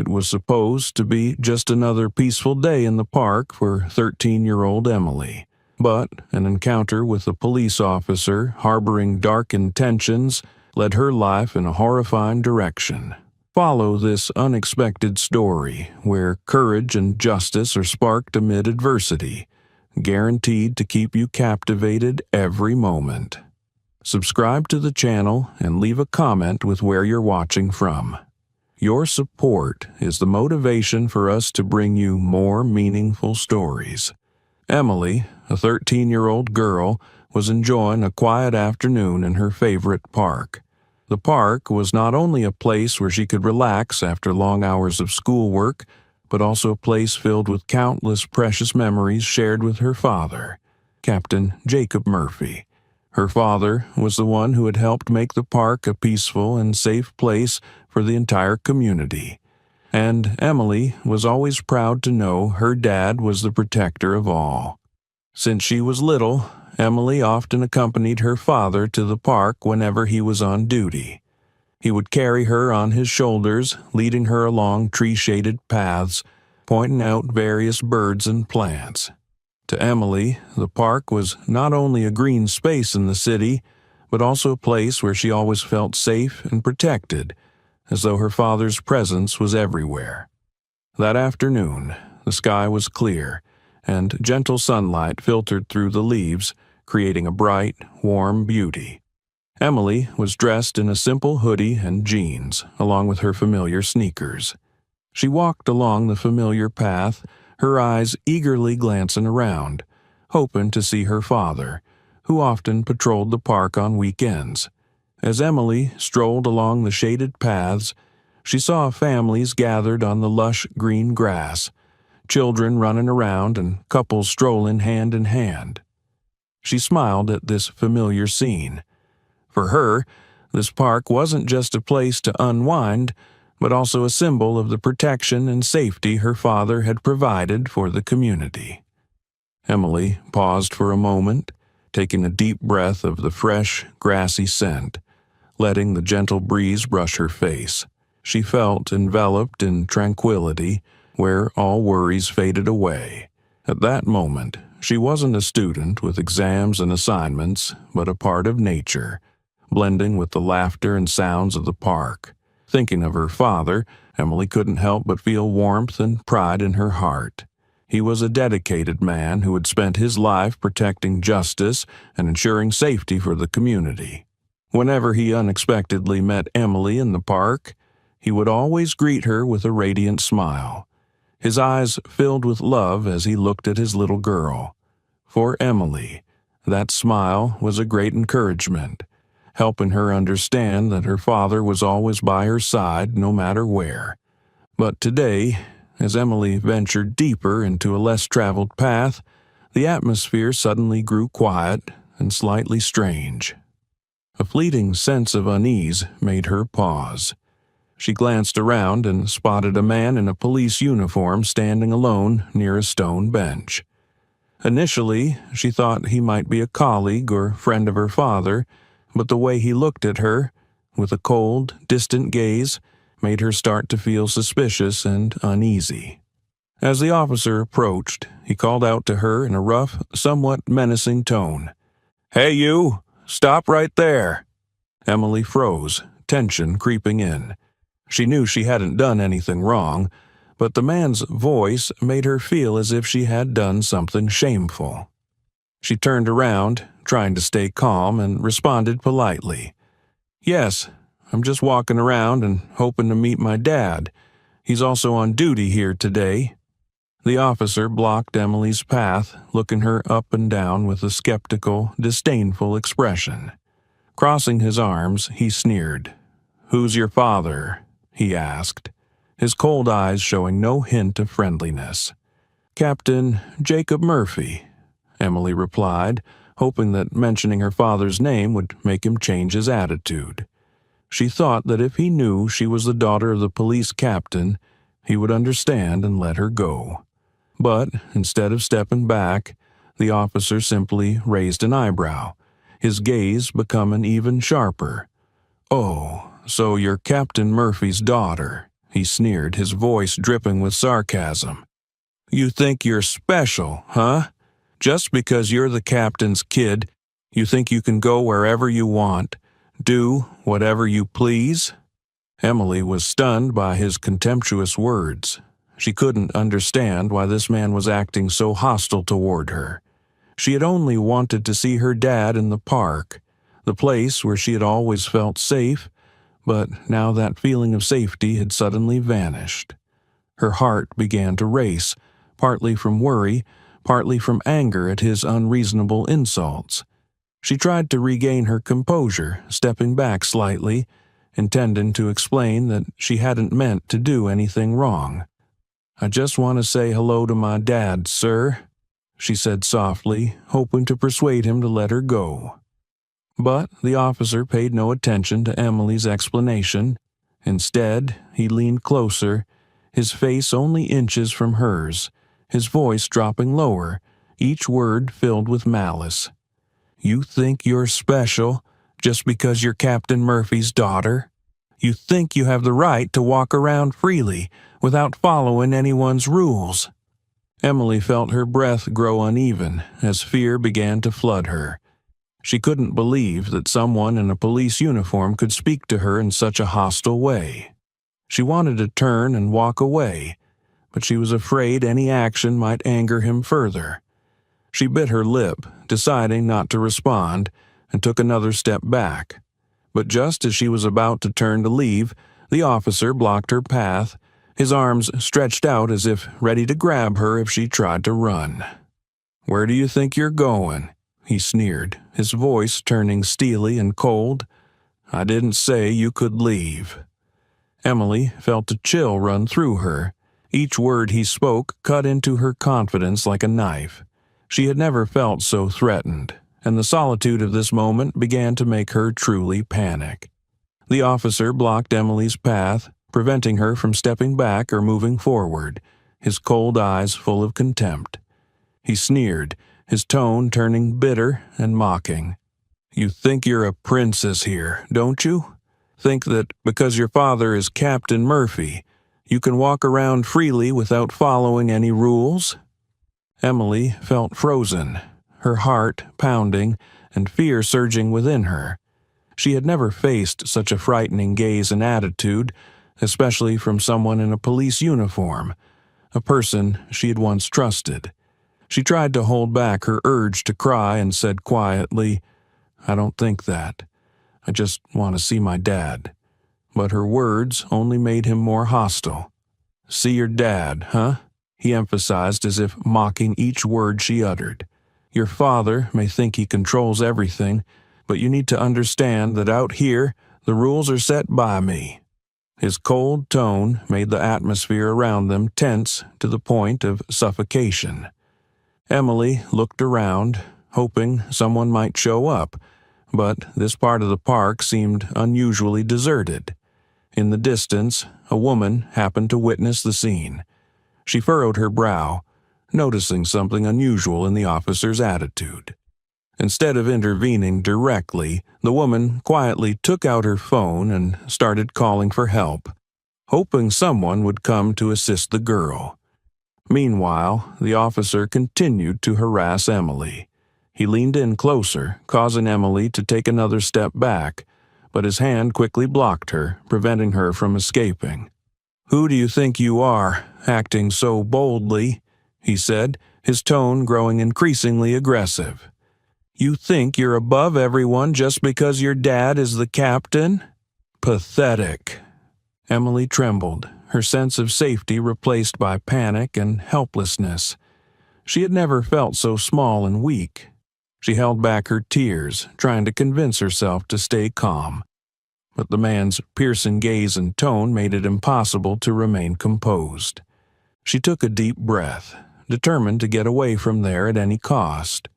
was supposed to be just another peaceful day in the park for 13-year-old Emily. But an encounter with a police officer harboring dark intentions led her life in a horrifying direction. Follow this unexpected story where courage and justice are sparked amid adversity, guaranteed to keep you captivated every moment. Subscribe to the channel and leave a comment with where you're watching from. Your support is the motivation for us to bring you more meaningful stories. Emily, a 13-year-old girl, was enjoying a quiet afternoon in her favorite park. The park was not only a place where she could relax after long hours of schoolwork, but also a place filled with countless precious memories shared with her father, Captain Jacob Murphy. Her father was the one who had helped make the park a peaceful and safe place for the entire community. And Emily was always proud to know her dad was the protector of all. Since she was little, Emily often accompanied her father to the park whenever he was on duty. He would carry her on his shoulders, leading her along tree-shaded paths, pointing out various birds and plants. To Emily, the park was not only a green space in the city, but also a place where she always felt safe and protected, as though her father's presence was everywhere. That afternoon, the sky was clear, and gentle sunlight filtered through the leaves, creating a bright, warm beauty. Emily was dressed in a simple hoodie and jeans, along with her familiar sneakers. She walked along the familiar path, her eyes eagerly glancing around, hoping to see her father, who often patrolled the park on weekends. As Emily strolled along the shaded paths, she saw families gathered on the lush green grass, children running around and couples strolling hand in hand. She smiled at this familiar scene. For her, this park wasn't just a place to unwind, but also a symbol of the protection and safety her father had provided for the community. Emily paused for a moment, taking a deep breath of the fresh, grassy scent, letting the gentle breeze brush her face. She felt enveloped in tranquility, where all worries faded away. At that moment, she wasn't a student with exams and assignments, but a part of nature, blending with the laughter and sounds of the park. Thinking of her father, Emily couldn't help but feel warmth and pride in her heart. He was a dedicated man who had spent his life protecting justice and ensuring safety for the community. Whenever he unexpectedly met Emily in the park, he would always greet her with a radiant smile. His eyes filled with love as he looked at his little girl. For Emily, that smile was a great encouragement, helping her understand that her father was always by her side no matter where. But today, as Emily ventured deeper into a less traveled path, the atmosphere suddenly grew quiet and slightly strange. A fleeting sense of unease made her pause. She glanced around and spotted a man in a police uniform standing alone near a stone bench. Initially, she thought he might be a colleague or friend of her father, but the way he looked at her, with a cold, distant gaze, made her start to feel suspicious and uneasy. As the officer approached, he called out to her in a rough, somewhat menacing tone. "Hey you, stop right there!" Emily froze, tension creeping in. She knew she hadn't done anything wrong, but the man's voice made her feel as if she had done something shameful. She turned around, trying to stay calm, and responded politely. "Yes, I'm just walking around and hoping to meet my dad. He's also on duty here today." The officer blocked Emily's path, looking her up and down with a skeptical, disdainful expression. Crossing his arms, he sneered. "Who's your father?" he asked, his cold eyes showing no hint of friendliness. "Captain Jacob Murphy," Emily replied, hoping that mentioning her father's name would make him change his attitude. She thought that if he knew she was the daughter of the police captain, he would understand and let her go. But instead of stepping back, the officer simply raised an eyebrow, his gaze becoming even sharper. "Oh, so you're Captain Murphy's daughter," he sneered, his voice dripping with sarcasm. You think you're special, huh? Just because you're the captain's kid, you think you can go wherever you want, do whatever you please? Emily was stunned by his contemptuous words. She couldn't understand why this man was acting so hostile toward her. She had only wanted to see her dad in the park, the place where she had always felt safe, but now that feeling of safety had suddenly vanished. Her heart began to race, partly from worry, partly from anger at his unreasonable insults. She tried to regain her composure, stepping back slightly, intending to explain that she hadn't meant to do anything wrong. I just want to say hello to my dad, sir, she said softly, hoping to persuade him to let her go. But the officer paid no attention to Emily's explanation. Instead, he leaned closer, his face only inches from hers, his voice dropping lower, each word filled with malice. You think you're special just because you're Captain Murphy's daughter? You think you have the right to walk around freely without following anyone's rules? Emily felt her breath grow uneven as fear began to flood her. She couldn't believe that someone in a police uniform could speak to her in such a hostile way. She wanted to turn and walk away, but she was afraid any action might anger him further. She bit her lip, deciding not to respond, and took another step back. But just as she was about to turn to leave, the officer blocked her path, his arms stretched out as if ready to grab her if she tried to run. Where do you think you're going? He sneered, his voice turning steely and cold. I didn't say you could leave. Emily felt a chill run through her. Each word he spoke cut into her confidence like a knife. She had never felt so threatened, and the solitude of this moment began to make her truly panic. The officer blocked Emily's path, preventing her from stepping back or moving forward, his cold eyes full of contempt. He sneered, his tone turning bitter and mocking. You think you're a princess here, don't you? Think that because your father is Captain Murphy, you can walk around freely without following any rules? Emily felt frozen, her heart pounding and fear surging within her. She had never faced such a frightening gaze and attitude, especially from someone in a police uniform, a person she had once trusted. She tried to hold back her urge to cry and said quietly, I don't think that. I just want to see my dad. But her words only made him more hostile. See your dad, huh? He emphasized as if mocking each word she uttered. Your father may think he controls everything, but you need to understand that out here, the rules are set by me. His cold tone made the atmosphere around them tense to the point of suffocation. Emily looked around, hoping someone might show up, but this part of the park seemed unusually deserted. In the distance, a woman happened to witness the scene. She furrowed her brow, noticing something unusual in the officer's attitude. Instead of intervening directly, the woman quietly took out her phone and started calling for help, hoping someone would come to assist the girl. Meanwhile, the officer continued to harass Emily. He leaned in closer, causing Emily to take another step back, but his hand quickly blocked her, preventing her from escaping. Who do you think you are, acting so boldly? He said, his tone growing increasingly aggressive. You think you're above everyone just because your dad is the captain? Pathetic. Emily trembled, her sense of safety replaced by panic and helplessness. She had never felt so small and weak. She held back her tears, trying to convince herself to stay calm. But the man's piercing gaze and tone made it impossible to remain composed. She took a deep breath, determined to get away from there at any cost.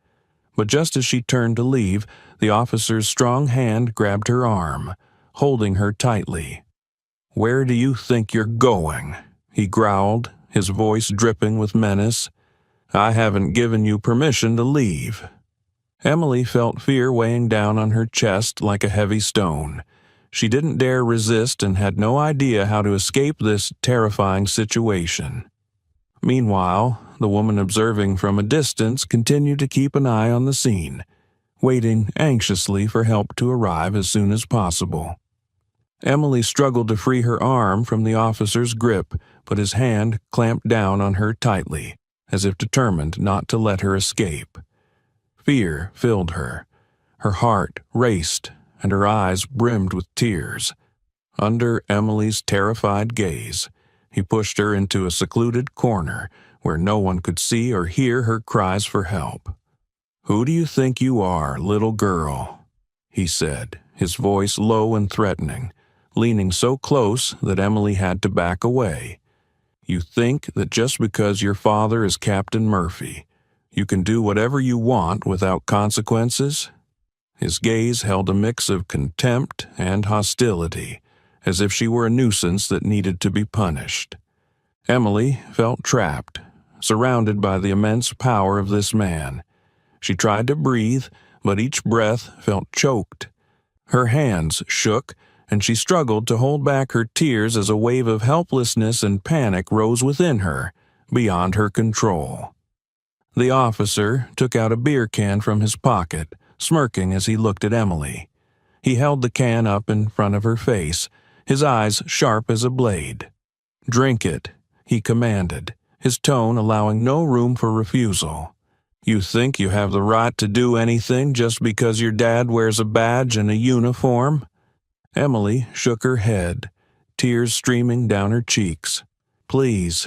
But just as she turned to leave, the officer's strong hand grabbed her arm, holding her tightly. Where do you think you're going? He growled, his voice dripping with menace. I haven't given you permission to leave. Emily felt fear weighing down on her chest like a heavy stone. She didn't dare resist and had no idea how to escape this terrifying situation. Meanwhile, the woman observing from a distance continued to keep an eye on the scene, waiting anxiously for help to arrive as soon as possible. Emily struggled to free her arm from the officer's grip, but his hand clamped down on her tightly, as if determined not to let her escape. Fear filled her. Her heart raced, and her eyes brimmed with tears. Under Emily's terrified gaze, he pushed her into a secluded corner where no one could see or hear her cries for help. "Who do you think you are, little girl?" he said, his voice low and threatening, leaning so close that Emily had to back away. "You think that just because your father is Captain Murphy, you can do whatever you want without consequences?" His gaze held a mix of contempt and hostility, as if she were a nuisance that needed to be punished. Emily felt trapped, surrounded by the immense power of this man. She tried to breathe, but each breath felt choked. Her hands shook, and she struggled to hold back her tears as a wave of helplessness and panic rose within her, beyond her control. The officer took out a beer can from his pocket, smirking as he looked at Emily. He held the can up in front of her face, his eyes sharp as a blade. "Drink it," he commanded, his tone allowing no room for refusal. "You think you have the right to do anything just because your dad wears a badge and a uniform?" Emily shook her head, tears streaming down her cheeks. "Please,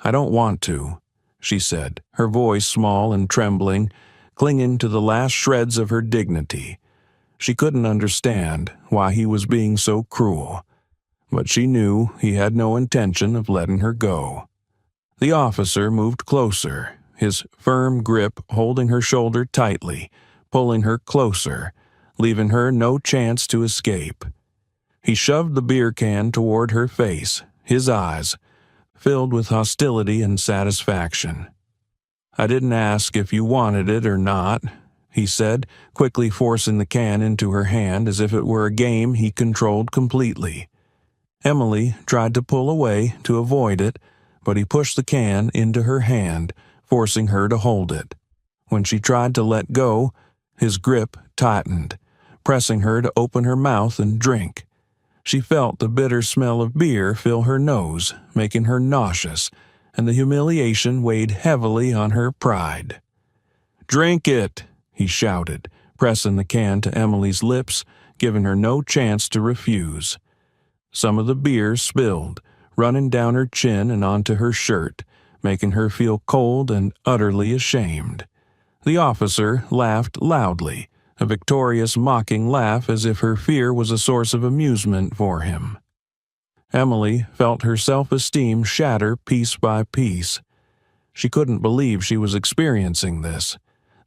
I don't want to," she said, her voice small and trembling, clinging to the last shreds of her dignity. She couldn't understand why he was being so cruel, but she knew he had no intention of letting her go. The officer moved closer, his firm grip holding her shoulder tightly, pulling her closer, leaving her no chance to escape. He shoved the beer can toward her face, his eyes filled with hostility and satisfaction. "I didn't ask if you wanted it or not," he said, quickly forcing the can into her hand as if it were a game he controlled completely. Emily tried to pull away to avoid it, but he pushed the can into her hand, forcing her to hold it. When she tried to let go, his grip tightened, pressing her to open her mouth and drink. She felt the bitter smell of beer fill her nose, making her nauseous, and the humiliation weighed heavily on her pride. "Drink it," he shouted, pressing the can to Emily's lips, giving her no chance to refuse. Some of the beer spilled, running down her chin and onto her shirt, making her feel cold and utterly ashamed. The officer laughed loudly, a victorious mocking laugh as if her fear was a source of amusement for him. Emily felt her self-esteem shatter piece by piece. She couldn't believe she was experiencing this,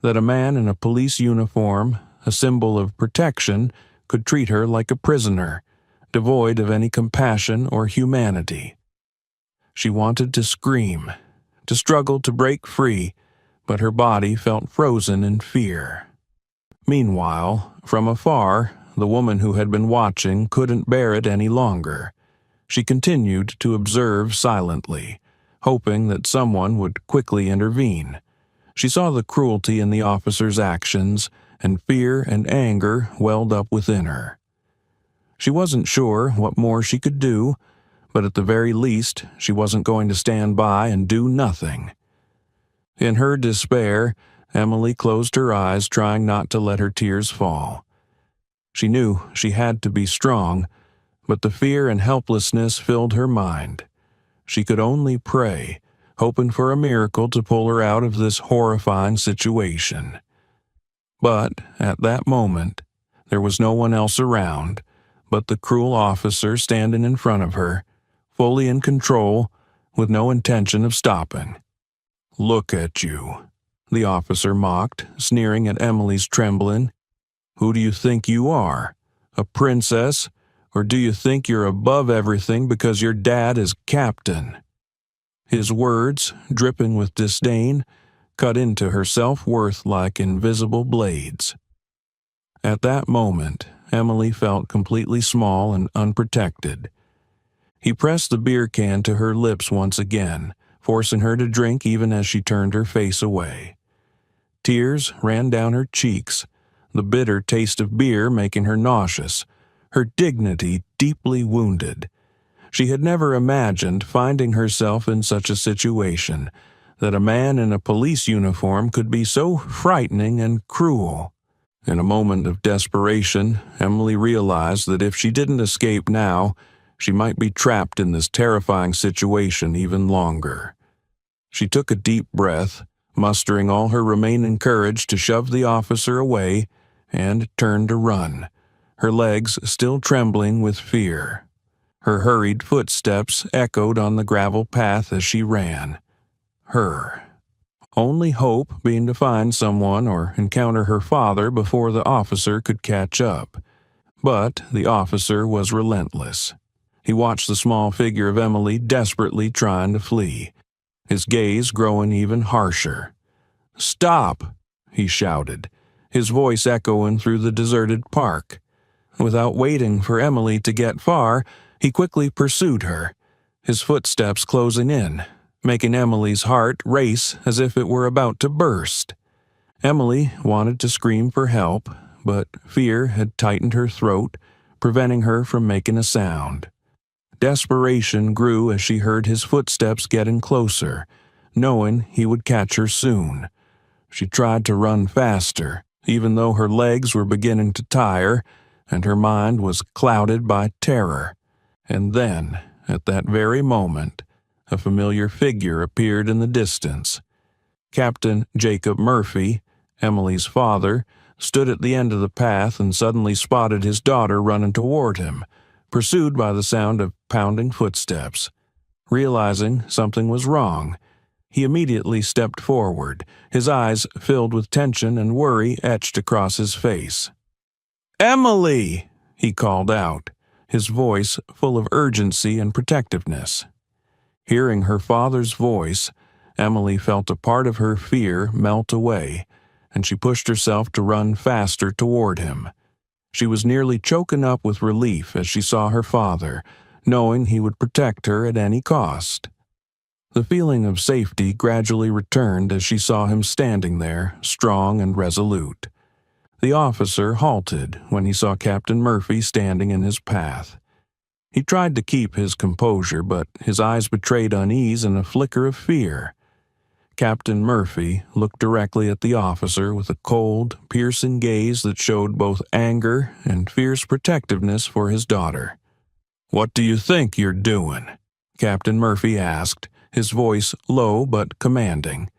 that a man in a police uniform, a symbol of protection, could treat her like a prisoner, devoid of any compassion or humanity. She wanted to scream, to struggle to break free, but her body felt frozen in fear. Meanwhile, from afar, the woman who had been watching couldn't bear it any longer. She continued to observe silently, hoping that someone would quickly intervene. She saw the cruelty in the officer's actions, and fear and anger welled up within her. She wasn't sure what more she could do, but at the very least, she wasn't going to stand by and do nothing. In her despair, Emily closed her eyes, trying not to let her tears fall. She knew she had to be strong, but the fear and helplessness filled her mind. She could only pray, hoping for a miracle to pull her out of this horrifying situation. But at that moment, there was no one else around but the cruel officer standing in front of her, fully in control, with no intention of stopping. "Look at you," the officer mocked, sneering at Emily's trembling. "Who do you think you are? A princess? Or do you think you're above everything because your dad is captain?" His words, dripping with disdain, cut into her self-worth like invisible blades. At that moment, Emily felt completely small and unprotected. He pressed the beer can to her lips once again, forcing her to drink even as she turned her face away. Tears ran down her cheeks, the bitter taste of beer making her nauseous, her dignity deeply wounded. She had never imagined finding herself in such a situation, that a man in a police uniform could be so frightening and cruel. In a moment of desperation, Emily realized that if she didn't escape now, she might be trapped in this terrifying situation even longer. She took a deep breath, mustering all her remaining courage to shove the officer away, and turned to run, her legs still trembling with fear. Her hurried footsteps echoed on the gravel path as she ran. Her only hope being to find someone or encounter her father before the officer could catch up. But the officer was relentless. He watched the small figure of Emily desperately trying to flee, his gaze growing even harsher. "Stop!" he shouted, his voice echoing through the deserted park. Without waiting for Emily to get far, he quickly pursued her, his footsteps closing in, making Emily's heart race as if it were about to burst. Emily wanted to scream for help, but fear had tightened her throat, preventing her from making a sound. Desperation grew as she heard his footsteps getting closer, knowing he would catch her soon. She tried to run faster, even though her legs were beginning to tire, and her mind was clouded by terror. And then, at that very moment, a familiar figure appeared in the distance. Captain Jacob Murphy, Emily's father, stood at the end of the path and suddenly spotted his daughter running toward him, pursued by the sound of pounding footsteps. Realizing something was wrong, he immediately stepped forward, his eyes filled with tension and worry etched across his face. "Emily!" he called out, his voice full of urgency and protectiveness. Hearing her father's voice, Emily felt a part of her fear melt away, and she pushed herself to run faster toward him. She was nearly choking up with relief as she saw her father, knowing he would protect her at any cost. The feeling of safety gradually returned as she saw him standing there, strong and resolute. The officer halted when he saw Captain Murphy standing in his path. He tried to keep his composure, but his eyes betrayed unease and a flicker of fear. Captain Murphy looked directly at the officer with a cold, piercing gaze that showed both anger and fierce protectiveness for his daughter. "What do you think you're doing?" Captain Murphy asked, his voice low but commanding.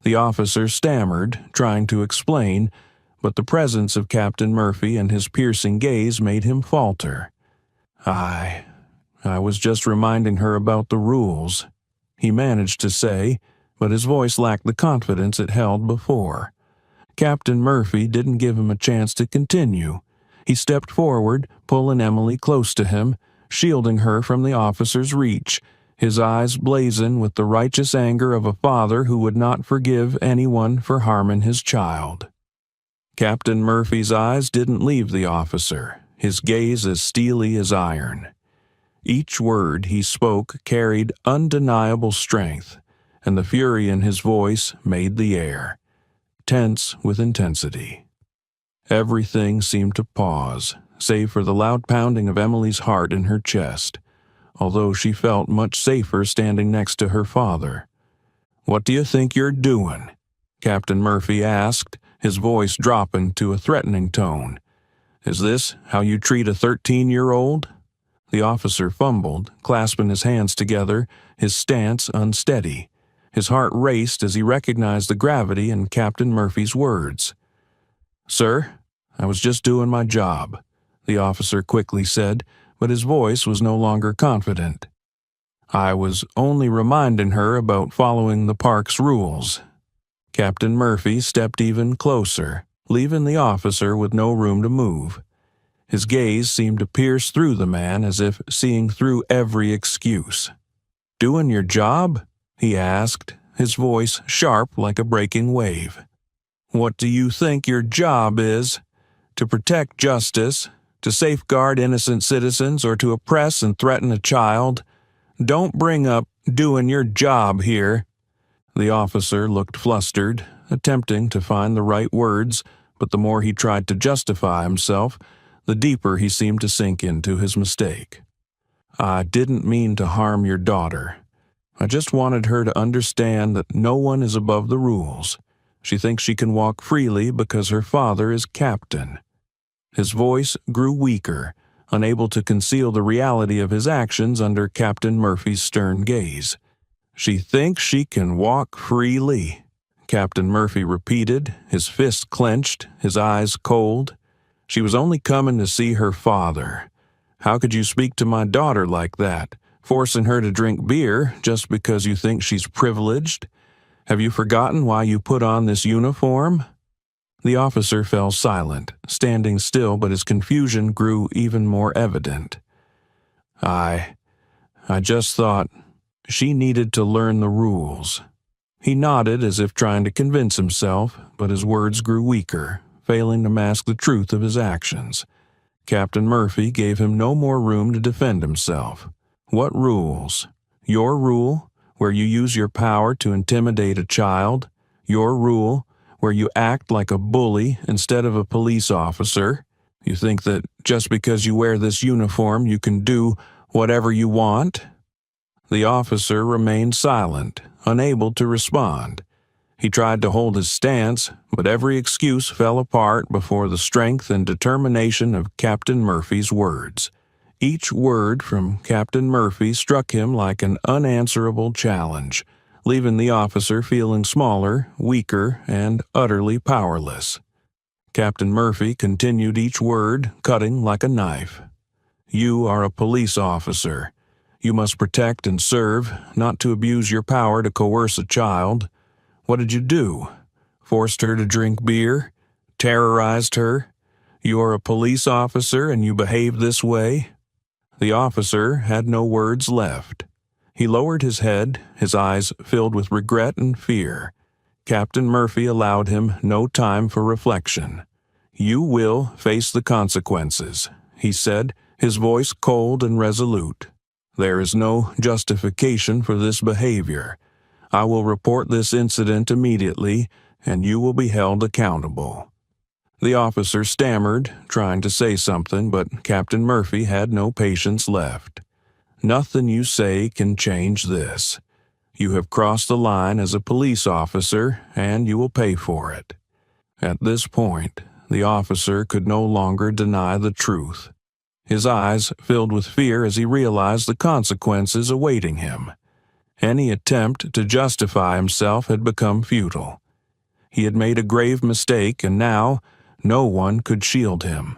The officer stammered, trying to explain, but the presence of Captain Murphy and his piercing gaze made him falter. I was just reminding her about the rules," he managed to say, but his voice lacked the confidence it held before. Captain Murphy didn't give him a chance to continue. He stepped forward, pulling Emily close to him, shielding her from the officer's reach, his eyes blazing with the righteous anger of a father who would not forgive anyone for harming his child. Captain Murphy's eyes didn't leave the officer, his gaze as steely as iron. Each word he spoke carried undeniable strength, and the fury in his voice made the air tense with intensity. Everything seemed to pause, save for the loud pounding of Emily's heart in her chest, although she felt much safer standing next to her father. "What do you think you're doing?" Captain Murphy asked, his voice dropping to a threatening tone. "Is this how you treat a 13-year-old? The officer fumbled, clasping his hands together, his stance unsteady. His heart raced as he recognized the gravity in Captain Murphy's words. "Sir, I was just doing my job," the officer quickly said, but his voice was no longer confident. "I was only reminding her about following the park's rules." Captain Murphy stepped even closer, leaving the officer with no room to move. His gaze seemed to pierce through the man as if seeing through every excuse. "Doing your job?" he asked, his voice sharp like a breaking wave. "What do you think your job is? To protect justice, to safeguard innocent citizens or to oppress and threaten a child. Don't bring up doing your job here." The officer looked flustered, attempting to find the right words, but the more he tried to justify himself, the deeper he seemed to sink into his mistake. "I didn't mean to harm your daughter. I just wanted her to understand that no one is above the rules. She thinks she can walk freely because her father is captain." His voice grew weaker, unable to conceal the reality of his actions under Captain Murphy's stern gaze. "She thinks she can walk freely," Captain Murphy repeated, his fists clenched, his eyes cold. "She was only coming to see her father. How could you speak to my daughter like that, forcing her to drink beer just because you think she's privileged? Have you forgotten why you put on this uniform?" The officer fell silent, standing still, but his confusion grew even more evident. I just thought she needed to learn the rules." He nodded as if trying to convince himself, but his words grew weaker, failing to mask the truth of his actions. Captain Murphy gave him no more room to defend himself. "What rules? Your rule, where you use your power to intimidate a child? Your rule, where you act like a bully instead of a police officer? You think that just because you wear this uniform you can do whatever you want?" The officer remained silent, unable to respond. He tried to hold his stance, but every excuse fell apart before the strength and determination of Captain Murphy's words. Each word from Captain Murphy struck him like an unanswerable challenge, leaving the officer feeling smaller, weaker, and utterly powerless. Captain Murphy continued each word, cutting like a knife. "You are a police officer. You must protect and serve, not to abuse your power to coerce a child. What did you do? Forced her to drink beer? Terrorized her? You are a police officer and you behave this way?" The officer had no words left. He lowered his head, his eyes filled with regret and fear. Captain Murphy allowed him no time for reflection. "You will face the consequences," he said, his voice cold and resolute. "There is no justification for this behavior. I will report this incident immediately, and you will be held accountable." The officer stammered, trying to say something, but Captain Murphy had no patience left. "Nothing you say can change this. You have crossed the line as a police officer, and you will pay for it." At this point, the officer could no longer deny the truth. His eyes filled with fear as he realized the consequences awaiting him. Any attempt to justify himself had become futile. He had made a grave mistake, and now no one could shield him.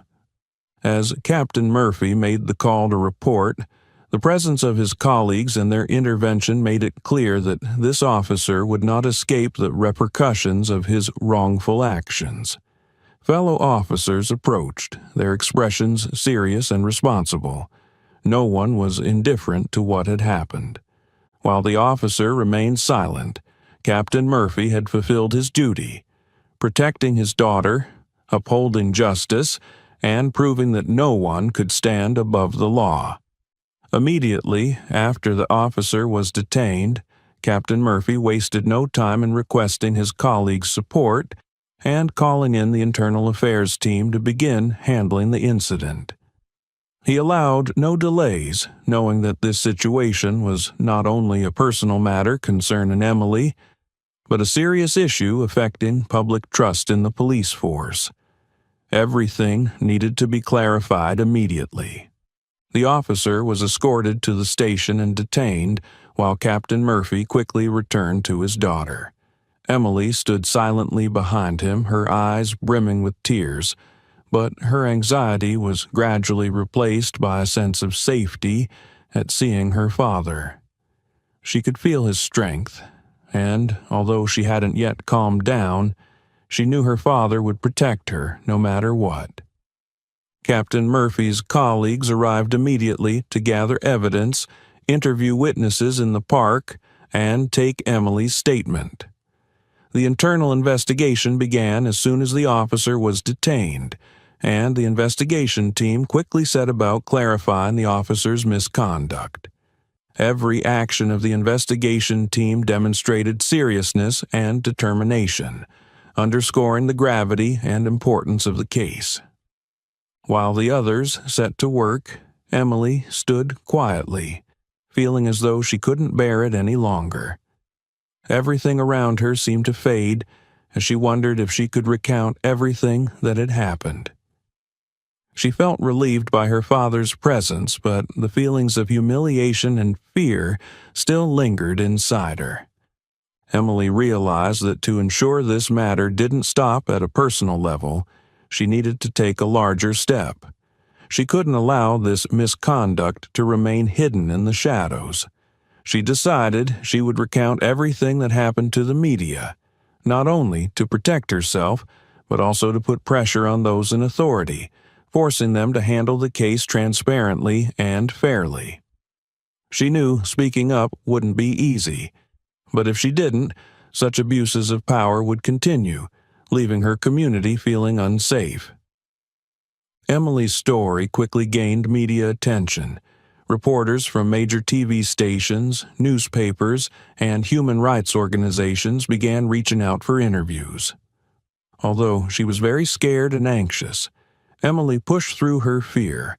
As Captain Murphy made the call to report, the presence of his colleagues and their intervention made it clear that this officer would not escape the repercussions of his wrongful actions. Fellow officers approached, their expressions serious and responsible. No one was indifferent to what had happened. While the officer remained silent, Captain Murphy had fulfilled his duty, protecting his daughter, upholding justice, and proving that no one could stand above the law. Immediately after the officer was detained, Captain Murphy wasted no time in requesting his colleagues' support and calling in the internal affairs team to begin handling the incident. He allowed no delays, knowing that this situation was not only a personal matter concerning Emily, but a serious issue affecting public trust in the police force. Everything needed to be clarified immediately. The officer was escorted to the station and detained, while Captain Murphy quickly returned to his daughter. Emily stood silently behind him, her eyes brimming with tears, but her anxiety was gradually replaced by a sense of safety at seeing her father. She could feel his strength, and, although she hadn't yet calmed down, she knew her father would protect her no matter what. Captain Murphy's colleagues arrived immediately to gather evidence, interview witnesses in the park, and take Emily's statement. The internal investigation began as soon as the officer was detained, and the investigation team quickly set about clarifying the officer's misconduct. Every action of the investigation team demonstrated seriousness and determination, underscoring the gravity and importance of the case. While the others set to work, Emily stood quietly, feeling as though she couldn't bear it any longer. Everything around her seemed to fade as she wondered if she could recount everything that had happened. She felt relieved by her father's presence, but the feelings of humiliation and fear still lingered inside her. Emily realized that to ensure this matter didn't stop at a personal level, she needed to take a larger step. She couldn't allow this misconduct to remain hidden in the shadows. She decided she would recount everything that happened to the media, not only to protect herself, but also to put pressure on those in authority, forcing them to handle the case transparently and fairly. She knew speaking up wouldn't be easy, but if she didn't, such abuses of power would continue, leaving her community feeling unsafe. Emily's story quickly gained media attention. Reporters from major TV stations, newspapers, and human rights organizations began reaching out for interviews. Although she was very scared and anxious, Emily pushed through her fear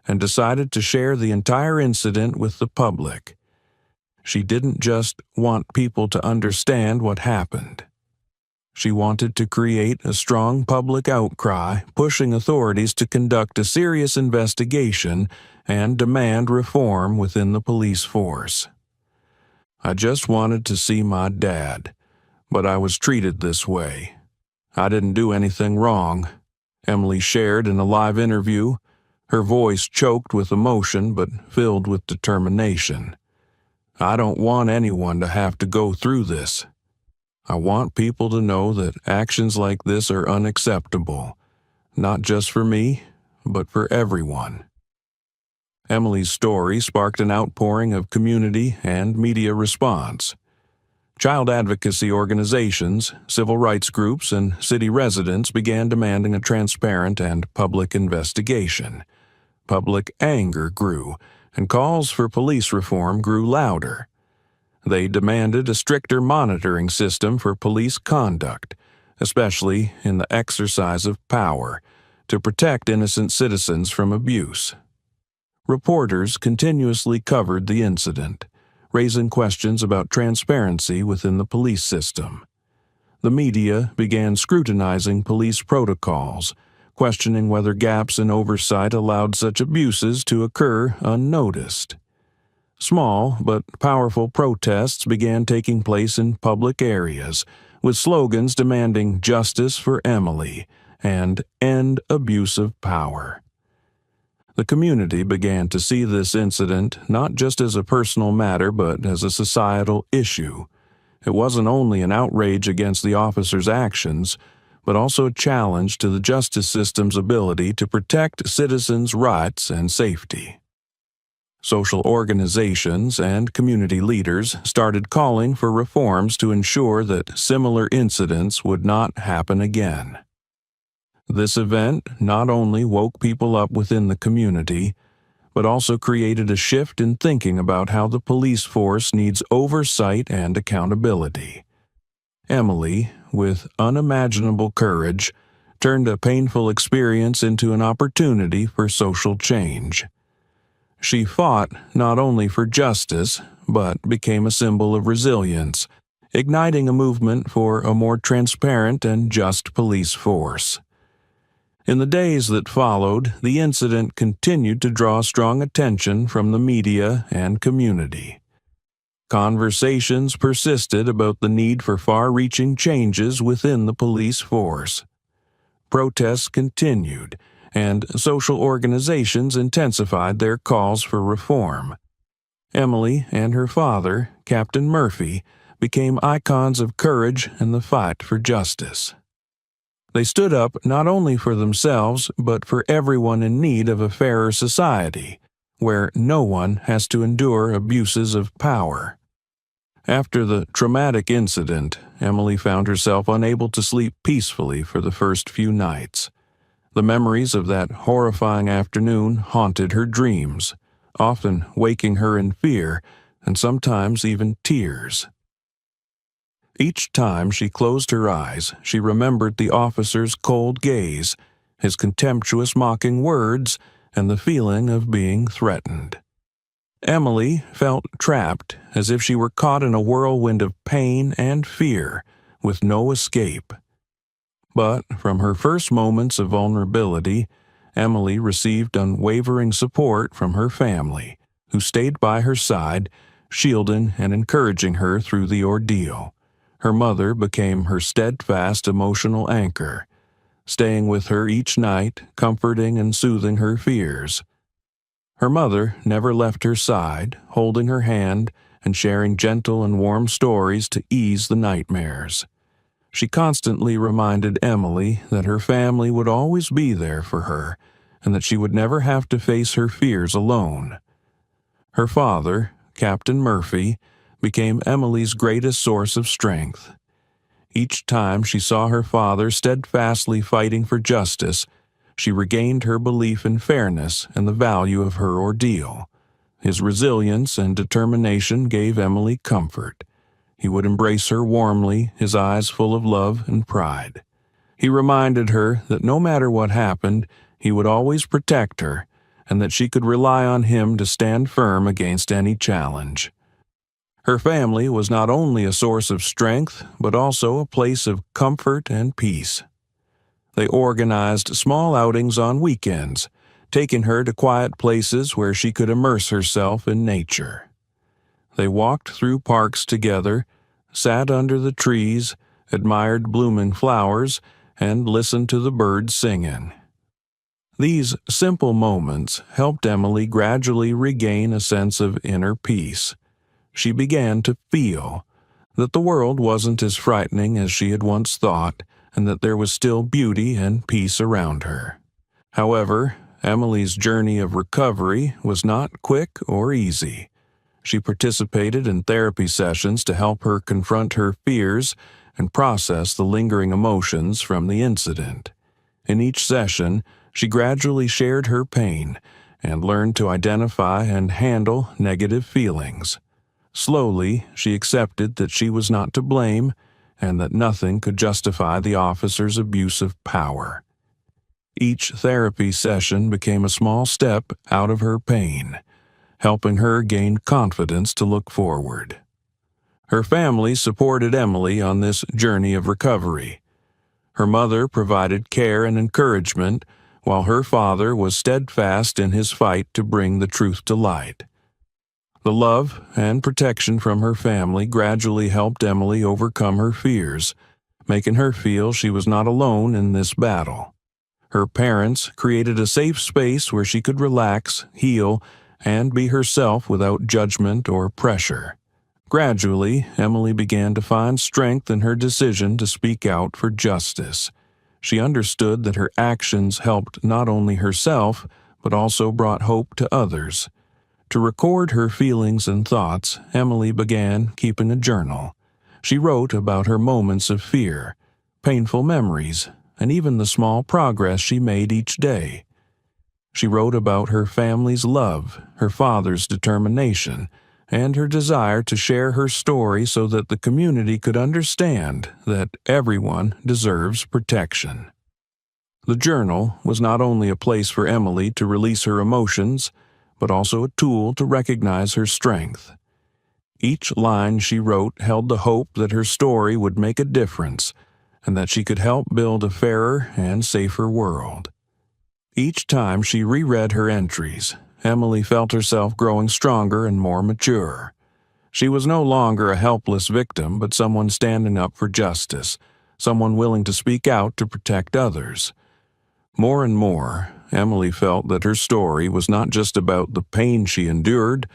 and decided to share the entire incident with the public. She didn't just want people to understand what happened. She wanted to create a strong public outcry, pushing authorities to conduct a serious investigation and demand reform within the police force. "I just wanted to see my dad, but I was treated this way. I didn't do anything wrong," Emily shared in a live interview, her voice choked with emotion but filled with determination. "I don't want anyone to have to go through this. I want people to know that actions like this are unacceptable, not just for me, but for everyone." Emily's story sparked an outpouring of community and media response. Child advocacy organizations, civil rights groups, and city residents began demanding a transparent and public investigation. Public anger grew, and calls for police reform grew louder. They demanded a stricter monitoring system for police conduct, especially in the exercise of power, to protect innocent citizens from abuse. Reporters continuously covered the incident, raising questions about transparency within the police system. The media began scrutinizing police protocols, questioning whether gaps in oversight allowed such abuses to occur unnoticed. Small but powerful protests began taking place in public areas, with slogans demanding justice for Emily and end abuse of power. The community began to see this incident not just as a personal matter but as a societal issue. It wasn't only an outrage against the officer's actions, but also a challenge to the justice system's ability to protect citizens' rights and safety. Social organizations and community leaders started calling for reforms to ensure that similar incidents would not happen again. This event not only woke people up within the community, but also created a shift in thinking about how the police force needs oversight and accountability. Emily, with unimaginable courage, turned a painful experience into an opportunity for social change. She fought not only for justice, but became a symbol of resilience, igniting a movement for a more transparent and just police force. In the days that followed, the incident continued to draw strong attention from the media and community. Conversations persisted about the need for far-reaching changes within the police force. Protests continued, and social organizations intensified their calls for reform. Emily and her father, Captain Murphy, became icons of courage in the fight for justice. They stood up not only for themselves, but for everyone in need of a fairer society, where no one has to endure abuses of power. After the traumatic incident, Emily found herself unable to sleep peacefully for the first few nights. The memories of that horrifying afternoon haunted her dreams, often waking her in fear and sometimes even tears. Each time she closed her eyes, she remembered the officer's cold gaze, his contemptuous mocking words, and the feeling of being threatened. Emily felt trapped, as if she were caught in a whirlwind of pain and fear, with no escape. But from her first moments of vulnerability, Emily received unwavering support from her family, who stayed by her side, shielding and encouraging her through the ordeal. Her mother became her steadfast emotional anchor, staying with her each night, comforting and soothing her fears. Her mother never left her side, holding her hand and sharing gentle and warm stories to ease the nightmares. She constantly reminded Emily that her family would always be there for her and that she would never have to face her fears alone. Her father, Captain Murphy, became Emily's greatest source of strength. Each time she saw her father steadfastly fighting for justice, she regained her belief in fairness and the value of her ordeal. His resilience and determination gave Emily comfort. He would embrace her warmly, his eyes full of love and pride. He reminded her that no matter what happened, he would always protect her, and that she could rely on him to stand firm against any challenge. Her family was not only a source of strength, but also a place of comfort and peace. They organized small outings on weekends, taking her to quiet places where she could immerse herself in nature. They walked through parks together, sat under the trees, admired blooming flowers, and listened to the birds singing. These simple moments helped Emily gradually regain a sense of inner peace. She began to feel that the world wasn't as frightening as she had once thought, and that there was still beauty and peace around her. However, Emily's journey of recovery was not quick or easy. She participated in therapy sessions to help her confront her fears and process the lingering emotions from the incident. In each session, she gradually shared her pain and learned to identify and handle negative feelings. Slowly, she accepted that she was not to blame and that nothing could justify the officer's abuse of power. Each therapy session became a small step out of her pain, helping her gain confidence to look forward. Her family supported Emily on this journey of recovery. Her mother provided care and encouragement, while her father was steadfast in his fight to bring the truth to light. The love and protection from her family gradually helped Emily overcome her fears, making her feel she was not alone in this battle. Her parents created a safe space where she could relax, heal, and be herself without judgment or pressure. Gradually, Emily began to find strength in her decision to speak out for justice. She understood that her actions helped not only herself, but also brought hope to others. To record her feelings and thoughts, Emily began keeping a journal. She wrote about her moments of fear, painful memories, and even the small progress she made each day. She wrote about her family's love, her father's determination, and her desire to share her story so that the community could understand that everyone deserves protection. The journal was not only a place for Emily to release her emotions, but also a tool to recognize her strength. Each line she wrote held the hope that her story would make a difference and that she could help build a fairer and safer world. Each time she reread her entries, Emily felt herself growing stronger and more mature. She was no longer a helpless victim, but someone standing up for justice, someone willing to speak out to protect others. More and more, Emily felt that her story was not just about the pain she endured,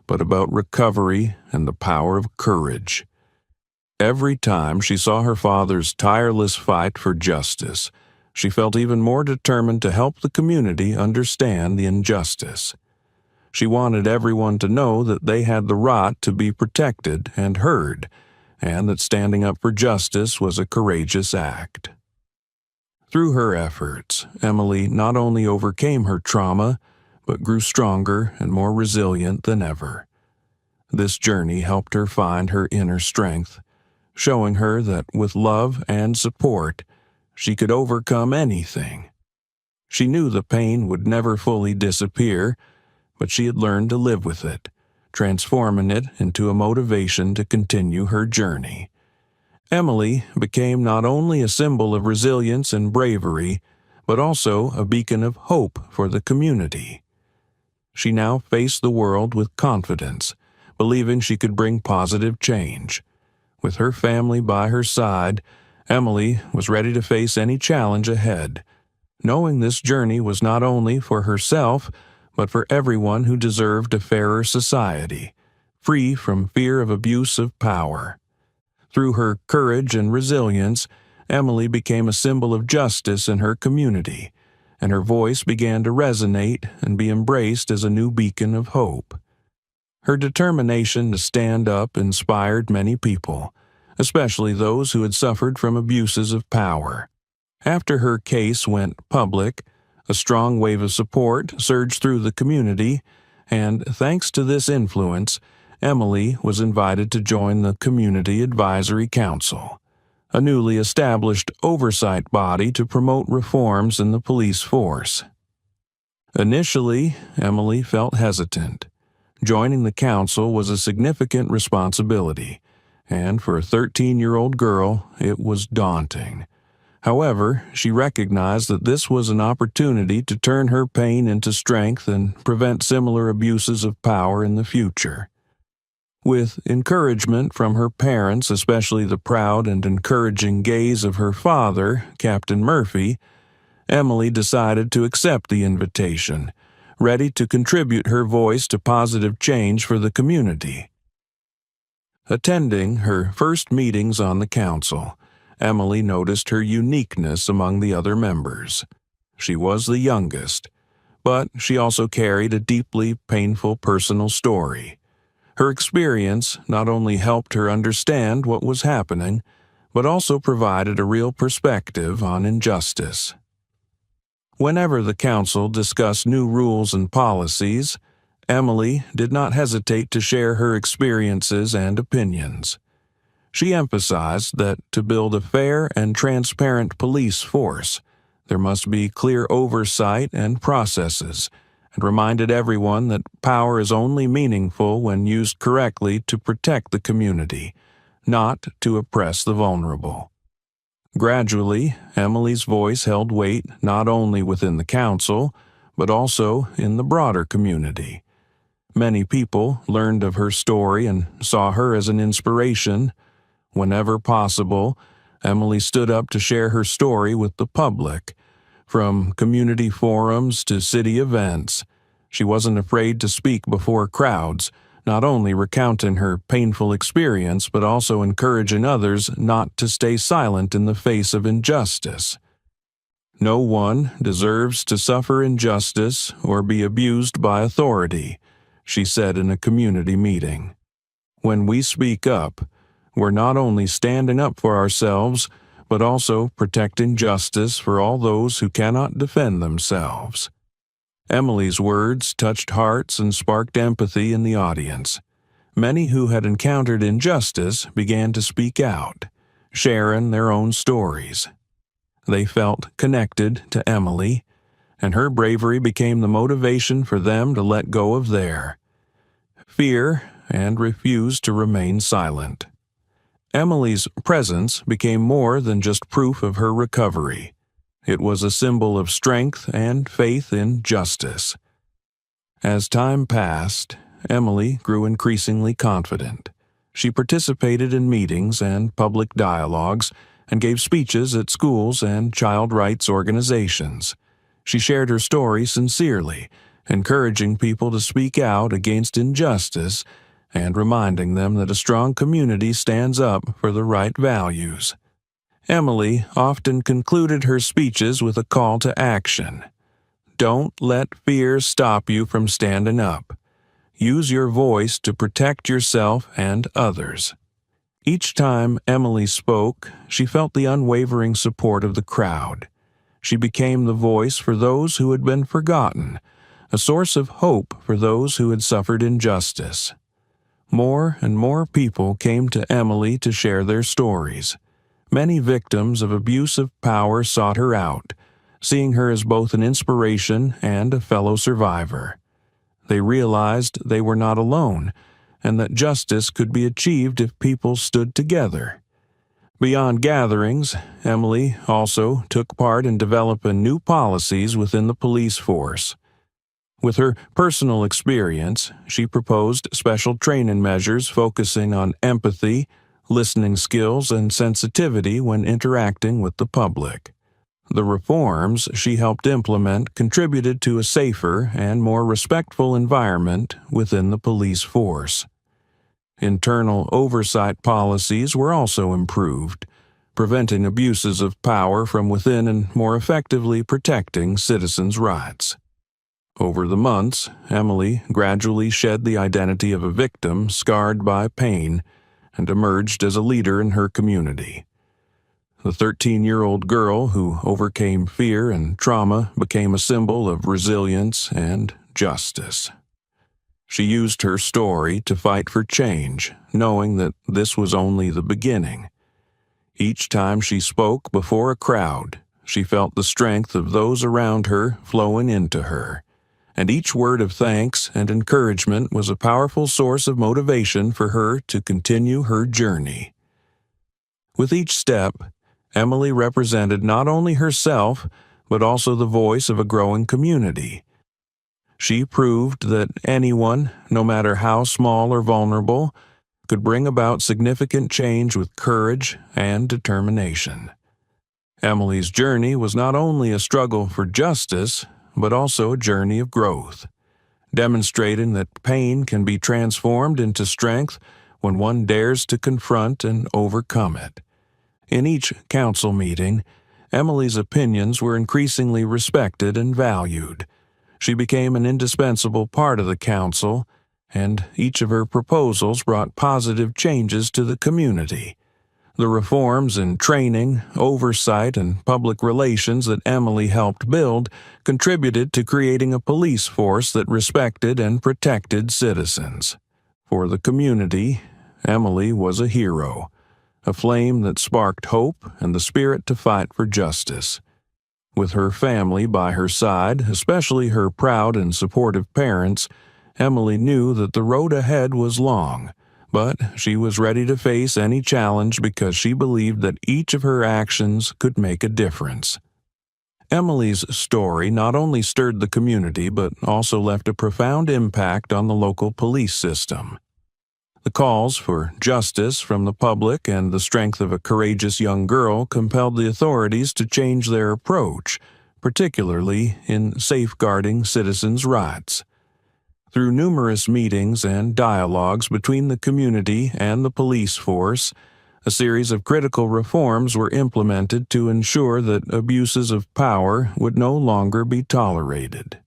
but about recovery and the power of courage. Every time she saw her father's tireless fight for justice, she felt even more determined to help the community understand the injustice. She wanted everyone to know that they had the right to be protected and heard, and that standing up for justice was a courageous act. Through her efforts, Emily not only overcame her trauma, but grew stronger and more resilient than ever. This journey helped her find her inner strength, showing her that with love and support, she could overcome anything. She knew the pain would never fully disappear, but she had learned to live with it, transforming it into a motivation to continue her journey. Emily became not only a symbol of resilience and bravery, but also a beacon of hope for the community. She now faced the world with confidence, believing she could bring positive change. With her family by her side, Emily was ready to face any challenge ahead, knowing this journey was not only for herself, but for everyone who deserved a fairer society, free from fear of abuse of power. Through her courage and resilience, Emily became a symbol of justice in her community, and her voice began to resonate and be embraced as a new beacon of hope. Her determination to stand up inspired many people, especially those who had suffered from abuses of power. After her case went public, a strong wave of support surged through the community, and thanks to this influence, Emily was invited to join the Community Advisory Council, a newly established oversight body to promote reforms in the police force. Initially, Emily felt hesitant. Joining the council was a significant responsibility, and for a 13-year-old girl, it was daunting. However, she recognized that this was an opportunity to turn her pain into strength and prevent similar abuses of power in the future. With encouragement from her parents, especially the proud and encouraging gaze of her father, Captain Murphy, Emily decided to accept the invitation, ready to contribute her voice to positive change for the community. Attending her first meetings on the council, Emily noticed her uniqueness among the other members. She was the youngest, but she also carried a deeply painful personal story. Her experience not only helped her understand what was happening, but also provided a real perspective on injustice. Whenever the council discussed new rules and policies, Emily did not hesitate to share her experiences and opinions. She emphasized that to build a fair and transparent police force, there must be clear oversight and processes, and reminded everyone that power is only meaningful when used correctly to protect the community, not to oppress the vulnerable. Gradually, Emily's voice held weight not only within the council, but also in the broader community. Many people learned of her story and saw her as an inspiration. Whenever possible, Emily stood up to share her story with the public. From community forums to city events, she wasn't afraid to speak before crowds, not only recounting her painful experience but also encouraging others not to stay silent in the face of injustice. No one deserves to suffer injustice or be abused by authority, she said in a community meeting. When we speak up, we're not only standing up for ourselves, but also protecting justice for all those who cannot defend themselves. Emily's words touched hearts and sparked empathy in the audience. Many who had encountered injustice began to speak out, sharing their own stories. They felt connected to Emily, and her bravery became the motivation for them to let go of their fear and refuse to remain silent. Emily's presence became more than just proof of her recovery. It was a symbol of strength and faith in justice. As time passed, Emily grew increasingly confident. She participated in meetings and public dialogues and gave speeches at schools and child rights organizations. She shared her story sincerely, encouraging people to speak out against injustice and reminding them that a strong community stands up for the right values. Emily often concluded her speeches with a call to action. Don't let fear stop you from standing up. Use your voice to protect yourself and others. Each time Emily spoke, she felt the unwavering support of the crowd. She became the voice for those who had been forgotten, a source of hope for those who had suffered injustice. More and more people came to Emily to share their stories. Many victims of abuse of power sought her out, seeing her as both an inspiration and a fellow survivor. They realized they were not alone, and that justice could be achieved if people stood together. Beyond gatherings, Emily also took part in developing new policies within the police force. With her personal experience, she proposed special training measures focusing on empathy, listening skills, and sensitivity when interacting with the public. The reforms she helped implement contributed to a safer and more respectful environment within the police force. Internal oversight policies were also improved, preventing abuses of power from within and more effectively protecting citizens' rights. Over the months, Emily gradually shed the identity of a victim scarred by pain and emerged as a leader in her community. The 13-year-old girl who overcame fear and trauma became a symbol of resilience and justice. She used her story to fight for change, knowing that this was only the beginning. Each time she spoke before a crowd, she felt the strength of those around her flowing into her, and each word of thanks and encouragement was a powerful source of motivation for her to continue her journey. With each step, Emily represented not only herself, but also the voice of a growing community. She proved that anyone, no matter how small or vulnerable, could bring about significant change with courage and determination. Emily's journey was not only a struggle for justice, but also a journey of growth, demonstrating that pain can be transformed into strength when one dares to confront and overcome it. In each council meeting, Emily's opinions were increasingly respected and valued. She became an indispensable part of the council, and each of her proposals brought positive changes to the community. The reforms in training, oversight, and public relations that Emily helped build contributed to creating a police force that respected and protected citizens. For the community, Emily was a hero, a flame that sparked hope and the spirit to fight for justice. With her family by her side, especially her proud and supportive parents, Emily knew that the road ahead was long, but she was ready to face any challenge because she believed that each of her actions could make a difference. Emily's story not only stirred the community but also left a profound impact on the local police system. The calls for justice from the public and the strength of a courageous young girl compelled the authorities to change their approach, particularly in safeguarding citizens' rights. Through numerous meetings and dialogues between the community and the police force, a series of critical reforms were implemented to ensure that abuses of power would no longer be tolerated.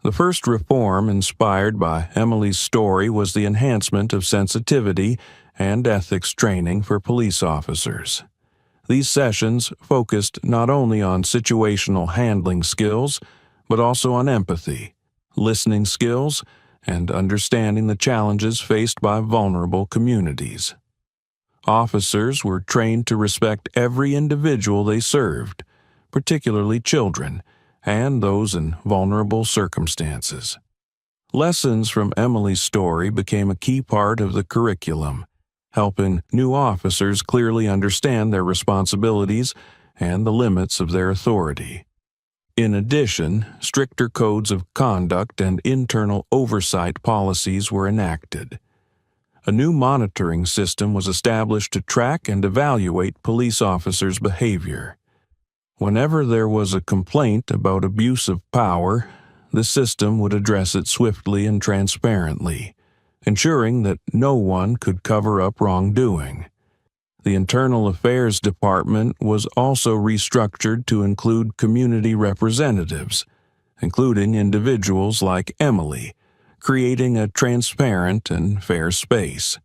The first reform inspired by Emily's story was the enhancement of sensitivity and ethics training for police officers. These sessions focused not only on situational handling skills, but also on empathy, listening skills, and understanding the challenges faced by vulnerable communities. Officers were trained to respect every individual they served, particularly children, and those in vulnerable circumstances. Lessons from Emily's story became a key part of the curriculum, helping new officers clearly understand their responsibilities and the limits of their authority. In addition, stricter codes of conduct and internal oversight policies were enacted. A new monitoring system was established to track and evaluate police officers' behavior. Whenever there was a complaint about abuse of power, the system would address it swiftly and transparently, ensuring that no one could cover up wrongdoing. The Internal Affairs Department was also restructured to include community representatives, including individuals like Emily, creating a transparent and fair space.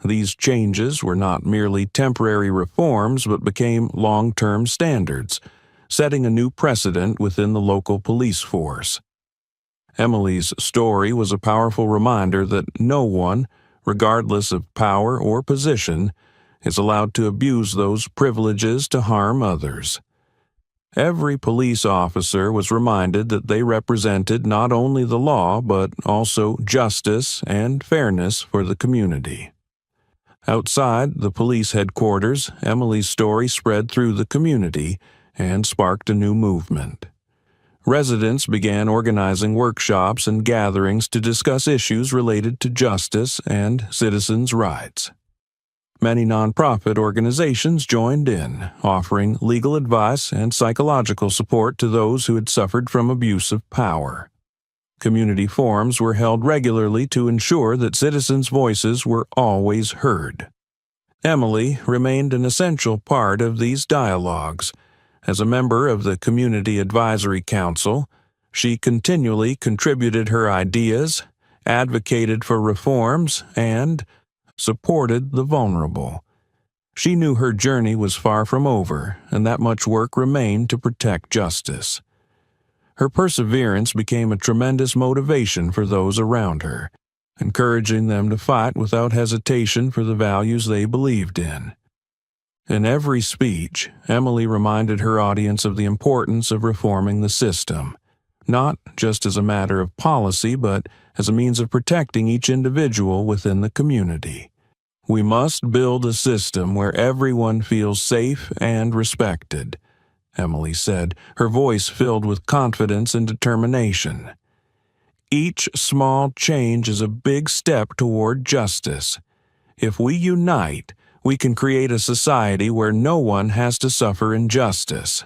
These changes were not merely temporary reforms but became long-term standards, setting a new precedent within the local police force. Emily's story was a powerful reminder that no one, regardless of power or position, is allowed to abuse those privileges to harm others. Every police officer was reminded that they represented not only the law but also justice and fairness for the community. Outside the police headquarters, Emily's story spread through the community and sparked a new movement. Residents began organizing workshops and gatherings to discuss issues related to justice and citizens' rights. Many nonprofit organizations joined in, offering legal advice and psychological support to those who had suffered from abuse of power. Community forums were held regularly to ensure that citizens' voices were always heard. Emily remained an essential part of these dialogues. As a member of the Community Advisory Council, she continually contributed her ideas, advocated for reforms, and supported the vulnerable. She knew her journey was far from over, and that much work remained to protect justice. Her perseverance became a tremendous motivation for those around her, encouraging them to fight without hesitation for the values they believed in. In every speech, Emily reminded her audience of the importance of reforming the system, not just as a matter of policy, but as a means of protecting each individual within the community. We must build a system where everyone feels safe and respected, Emily said, her voice filled with confidence and determination. Each small change is a big step toward justice. If we unite, we can create a society where no one has to suffer injustice.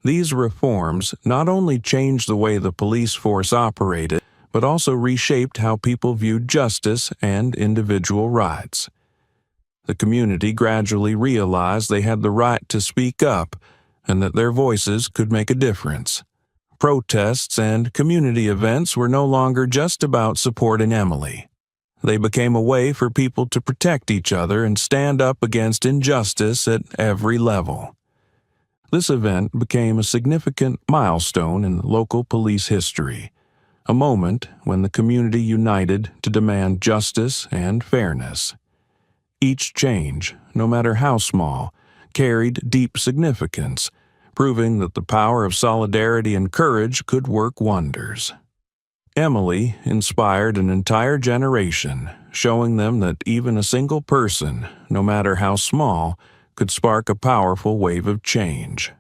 These reforms not only changed the way the police force operated, but also reshaped how people viewed justice and individual rights. The community gradually realized they had the right to speak up and that their voices could make a difference. Protests and community events were no longer just about supporting Emily. They became a way for people to protect each other and stand up against injustice at every level. This event became a significant milestone in local police history, a moment when the community united to demand justice and fairness. Each change, no matter how small, carried deep significance, proving that the power of solidarity and courage could work wonders. Emily inspired an entire generation, showing them that even a single person, no matter how small, could spark a powerful wave of change.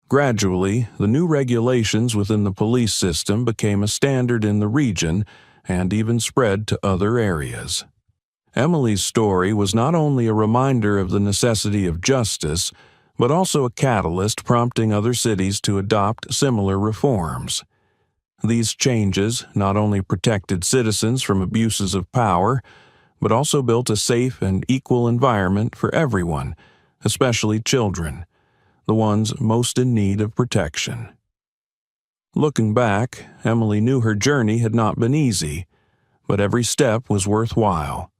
Gradually, the new regulations within the police system became a standard in the region and even spread to other areas. Emily's story was not only a reminder of the necessity of justice, but also a catalyst prompting other cities to adopt similar reforms. These changes not only protected citizens from abuses of power, but also built a safe and equal environment for everyone, especially children, the ones most in need of protection. Looking back, Emily knew her journey had not been easy, but every step was worthwhile.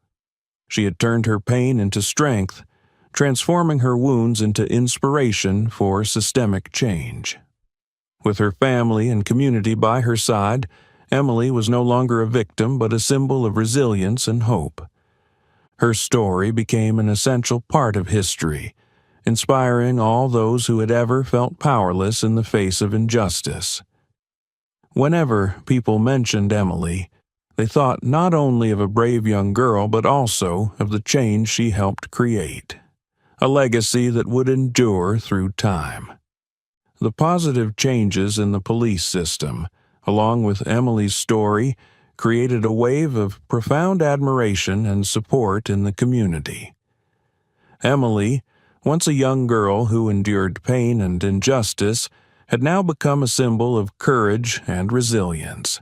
She had turned her pain into strength, transforming her wounds into inspiration for systemic change. With her family and community by her side, Emily was no longer a victim but a symbol of resilience and hope. Her story became an essential part of history, inspiring all those who had ever felt powerless in the face of injustice. Whenever people mentioned Emily, they thought not only of a brave young girl but also of the change she helped create, a legacy that would endure through time. The positive changes in the police system, along with Emily's story, created a wave of profound admiration and support in the community. Emily, once a young girl who endured pain and injustice, had now become a symbol of courage and resilience.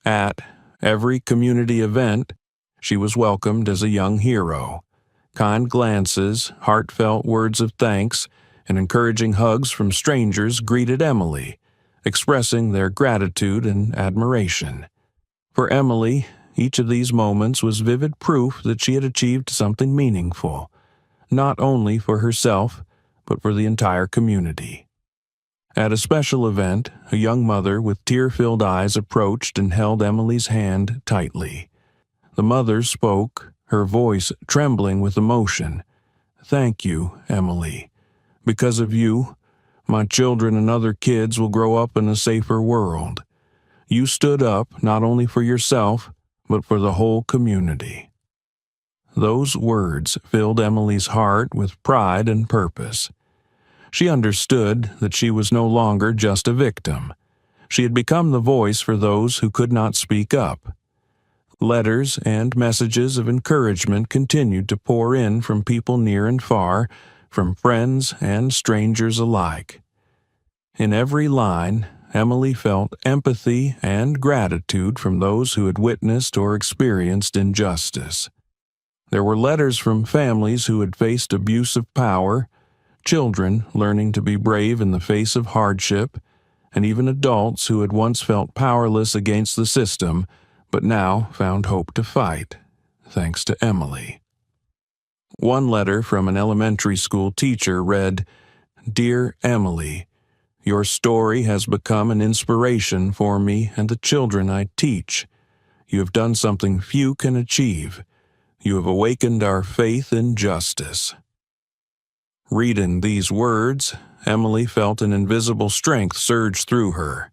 At every community event, she was welcomed as a young hero. Kind glances, heartfelt words of thanks, and encouraging hugs from strangers greeted Emily, expressing their gratitude and admiration. For Emily, each of these moments was vivid proof that she had achieved something meaningful, not only for herself, but for the entire community. At a special event, a young mother with tear-filled eyes approached and held Emily's hand tightly. The mother spoke, her voice trembling with emotion. "Thank you, Emily. Because of you, my children and other kids will grow up in a safer world. You stood up not only for yourself, but for the whole community." Those words filled Emily's heart with pride and purpose. She understood that she was no longer just a victim. She had become the voice for those who could not speak up. Letters and messages of encouragement continued to pour in from people near and far, from friends and strangers alike. In every line, Emily felt empathy and gratitude from those who had witnessed or experienced injustice. There were letters from families who had faced abuse of power, children learning to be brave in the face of hardship, and even adults who had once felt powerless against the system, but now found hope to fight, thanks to Emily. One letter from an elementary school teacher read, "Dear Emily, your story has become an inspiration for me and the children I teach. You have done something few can achieve. You have awakened our faith in justice." Reading these words, Emily felt an invisible strength surge through her.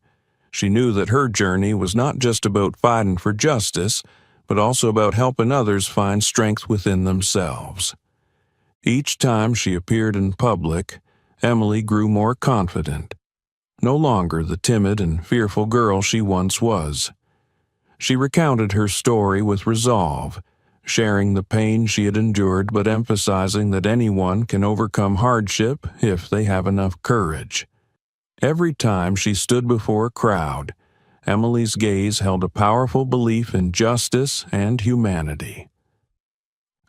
She knew that her journey was not just about fighting for justice, but also about helping others find strength within themselves. Each time she appeared in public, Emily grew more confident, no longer the timid and fearful girl she once was. She recounted her story with resolve, sharing the pain she had endured but emphasizing that anyone can overcome hardship if they have enough courage. Every time she stood before a crowd, Emily's gaze held a powerful belief in justice and humanity.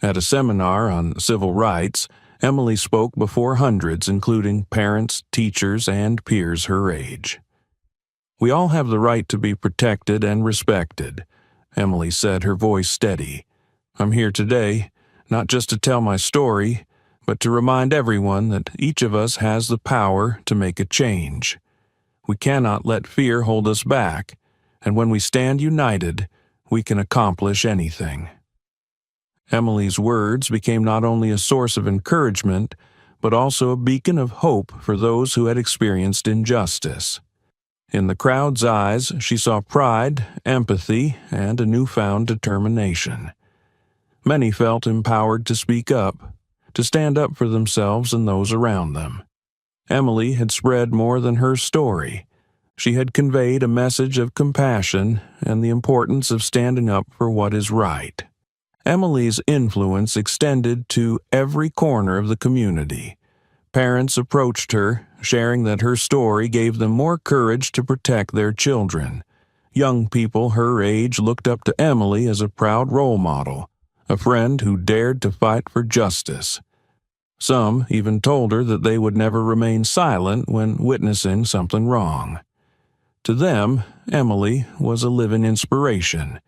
At a seminar on civil rights, Emily spoke before hundreds, including parents, teachers, and peers her age. "We all have the right to be protected and respected," Emily said, her voice steady. "I'm here today, not just to tell my story, but to remind everyone that each of us has the power to make a change. We cannot let fear hold us back, and when we stand united, we can accomplish anything." Emily's words became not only a source of encouragement, but also a beacon of hope for those who had experienced injustice. In the crowd's eyes, she saw pride, empathy, and a newfound determination. Many felt empowered to speak up, to stand up for themselves and those around them. Emily had spread more than her story. She had conveyed a message of compassion and the importance of standing up for what is right. Emily's influence extended to every corner of the community. Parents approached her, sharing that her story gave them more courage to protect their children. Young people her age looked up to Emily as a proud role model, a friend who dared to fight for justice. Some even told her that they would never remain silent when witnessing something wrong. To them, Emily was a living inspiration,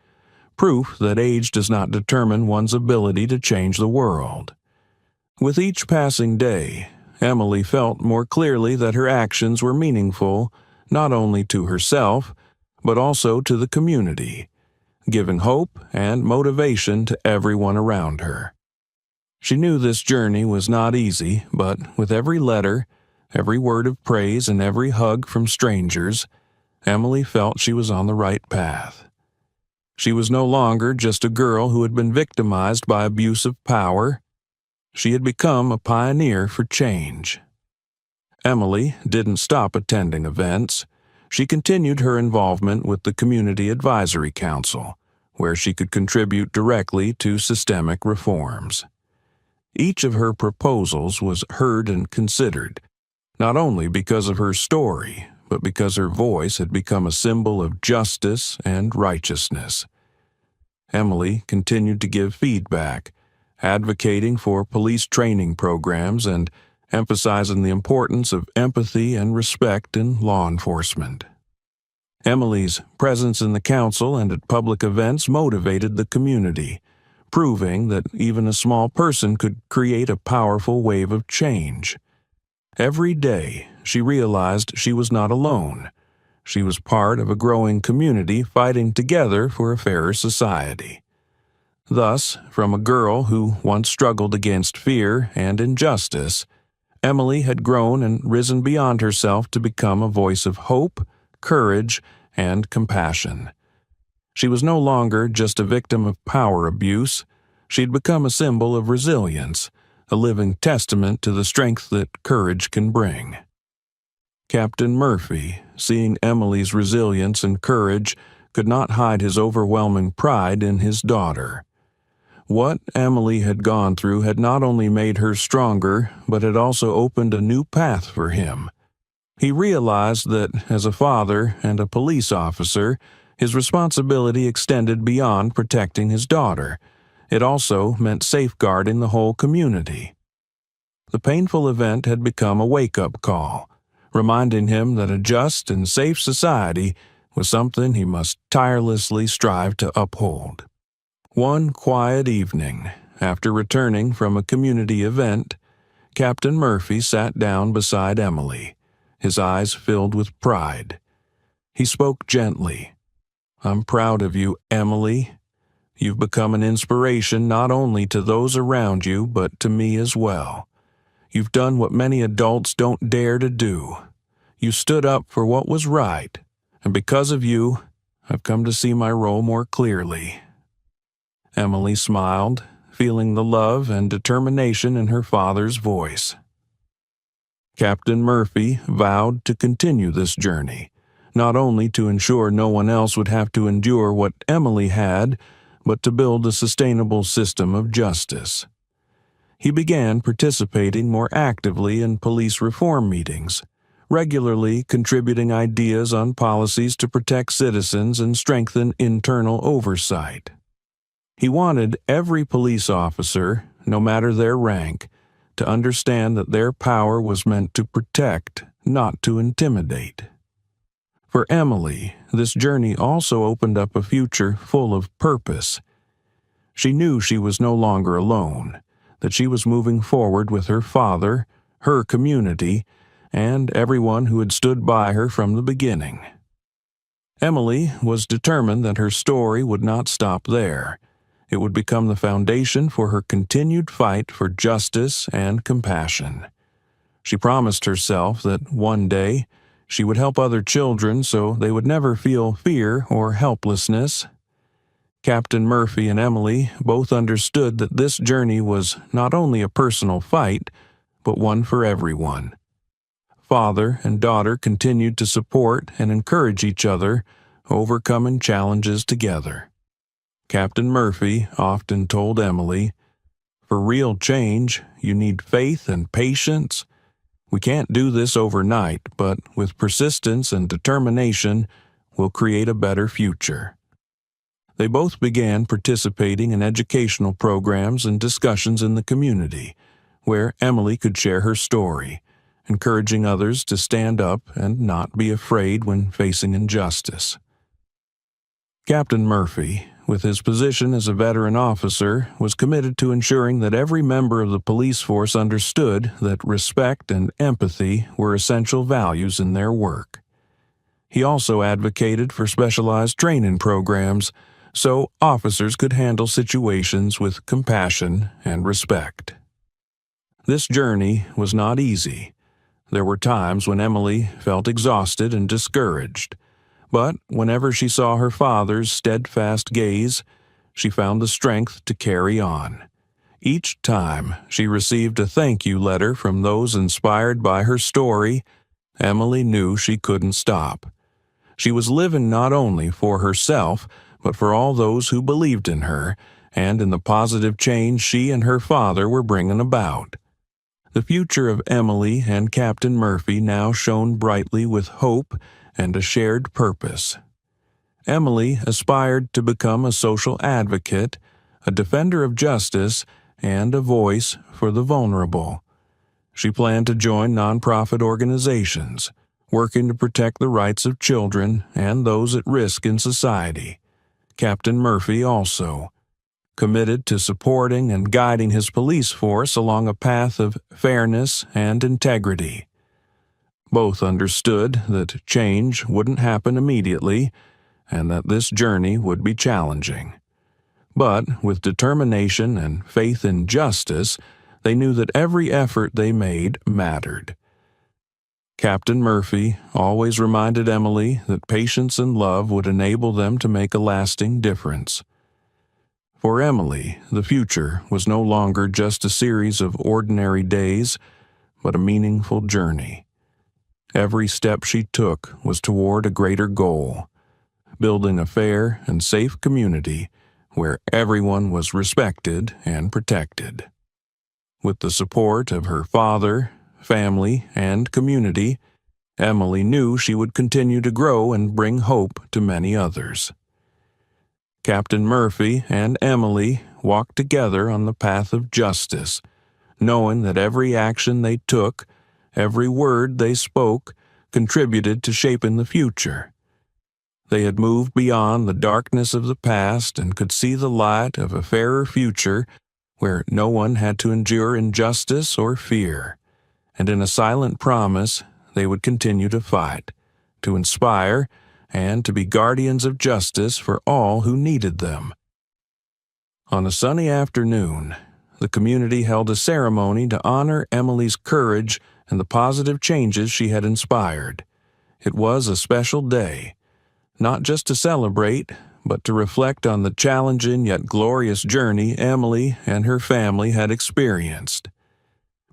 proof that age does not determine one's ability to change the world. With each passing day, Emily felt more clearly that her actions were meaningful not only to herself, but also to the community, giving hope and motivation to everyone around her. She knew this journey was not easy, but with every letter, every word of praise, and every hug from strangers, Emily felt she was on the right path. She was no longer just a girl who had been victimized by abuse of power. She had become a pioneer for change. Emily didn't stop attending events. She continued her involvement with the Community Advisory Council, where she could contribute directly to systemic reforms. Each of her proposals was heard and considered, not only because of her story, but because her voice had become a symbol of justice and righteousness. Emily continued to give feedback, advocating for police training programs and emphasizing the importance of empathy and respect in law enforcement. Emily's presence in the council and at public events motivated the community, proving that even a small person could create a powerful wave of change. Every day, she realized she was not alone. She was part of a growing community fighting together for a fairer society. Thus, from a girl who once struggled against fear and injustice, Emily had grown and risen beyond herself to become a voice of hope, courage, and compassion. She was no longer just a victim of power abuse. She had become a symbol of resilience, a living testament to the strength that courage can bring. Captain Murphy, seeing Emily's resilience and courage, could not hide his overwhelming pride in his daughter. What Emily had gone through had not only made her stronger, but had also opened a new path for him. He realized that, as a father and a police officer, his responsibility extended beyond protecting his daughter. It also meant safeguarding the whole community. The painful event had become a wake-up call, reminding him that a just and safe society was something he must tirelessly strive to uphold. One quiet evening, after returning from a community event, Captain Murphy sat down beside Emily, his eyes filled with pride. He spoke gently. "I'm proud of you, Emily. You've become an inspiration not only to those around you, but to me as well. You've done what many adults don't dare to do. You stood up for what was right, and because of you, I've come to see my role more clearly." Emily smiled, feeling the love and determination in her father's voice. Captain Murphy vowed to continue this journey, not only to ensure no one else would have to endure what Emily had, but to build a sustainable system of justice. He began participating more actively in police reform meetings, regularly contributing ideas on policies to protect citizens and strengthen internal oversight. He wanted every police officer, no matter their rank, to understand that their power was meant to protect, not to intimidate. For Emily, this journey also opened up a future full of purpose. She knew she was no longer alone, that she was moving forward with her father, her community, and everyone who had stood by her from the beginning. Emily was determined that her story would not stop there. It would become the foundation for her continued fight for justice and compassion. She promised herself that one day she would help other children so they would never feel fear or helplessness. Captain Murphy and Emily both understood that this journey was not only a personal fight, but one for everyone. Father and daughter continued to support and encourage each other, overcoming challenges together. Captain Murphy often told Emily, "For real change, you need faith and patience. We can't do this overnight, but with persistence and determination, we'll create a better future." They both began participating in educational programs and discussions in the community, where Emily could share her story, encouraging others to stand up and not be afraid when facing injustice. Captain Murphy, with his position as a veteran officer, was committed to ensuring that every member of the police force understood that respect and empathy were essential values in their work. He also advocated for specialized training programs so officers could handle situations with compassion and respect. This journey was not easy. There were times when Emily felt exhausted and discouraged. But whenever she saw her father's steadfast gaze, she found the strength to carry on. Each time she received a thank you letter from those inspired by her story, Emily knew she couldn't stop. She was living not only for herself, but for all those who believed in her and in the positive change she and her father were bringing about. The future of Emily and Captain Murphy now shone brightly with hope and a shared purpose. Emily aspired to become a social advocate, a defender of justice, and a voice for the vulnerable. She planned to join nonprofit organizations, working to protect the rights of children and those at risk in society. Captain Murphy also. committed to supporting and guiding his police force along a path of fairness and integrity. Both understood that change wouldn't happen immediately and that this journey would be challenging. But with determination and faith in justice, they knew that every effort they made mattered. Captain Murphy always reminded Emily that patience and love would enable them to make a lasting difference. For Emily, the future was no longer just a series of ordinary days, but a meaningful journey. Every step she took was toward a greater goal, building a fair and safe community where everyone was respected and protected. With the support of her father, family, and community, Emily knew she would continue to grow and bring hope to many others. Captain Murphy and Emily walked together on the path of justice, knowing that every action they took, every word they spoke, contributed to shaping the future. They had moved beyond the darkness of the past and could see the light of a fairer future where no one had to endure injustice or fear. And in a silent promise, they would continue to fight, to inspire, and to be guardians of justice for all who needed them. On a sunny afternoon, the community held a ceremony to honor Emily's courage and the positive changes she had inspired. It was a special day, not just to celebrate, but to reflect on the challenging yet glorious journey Emily and her family had experienced.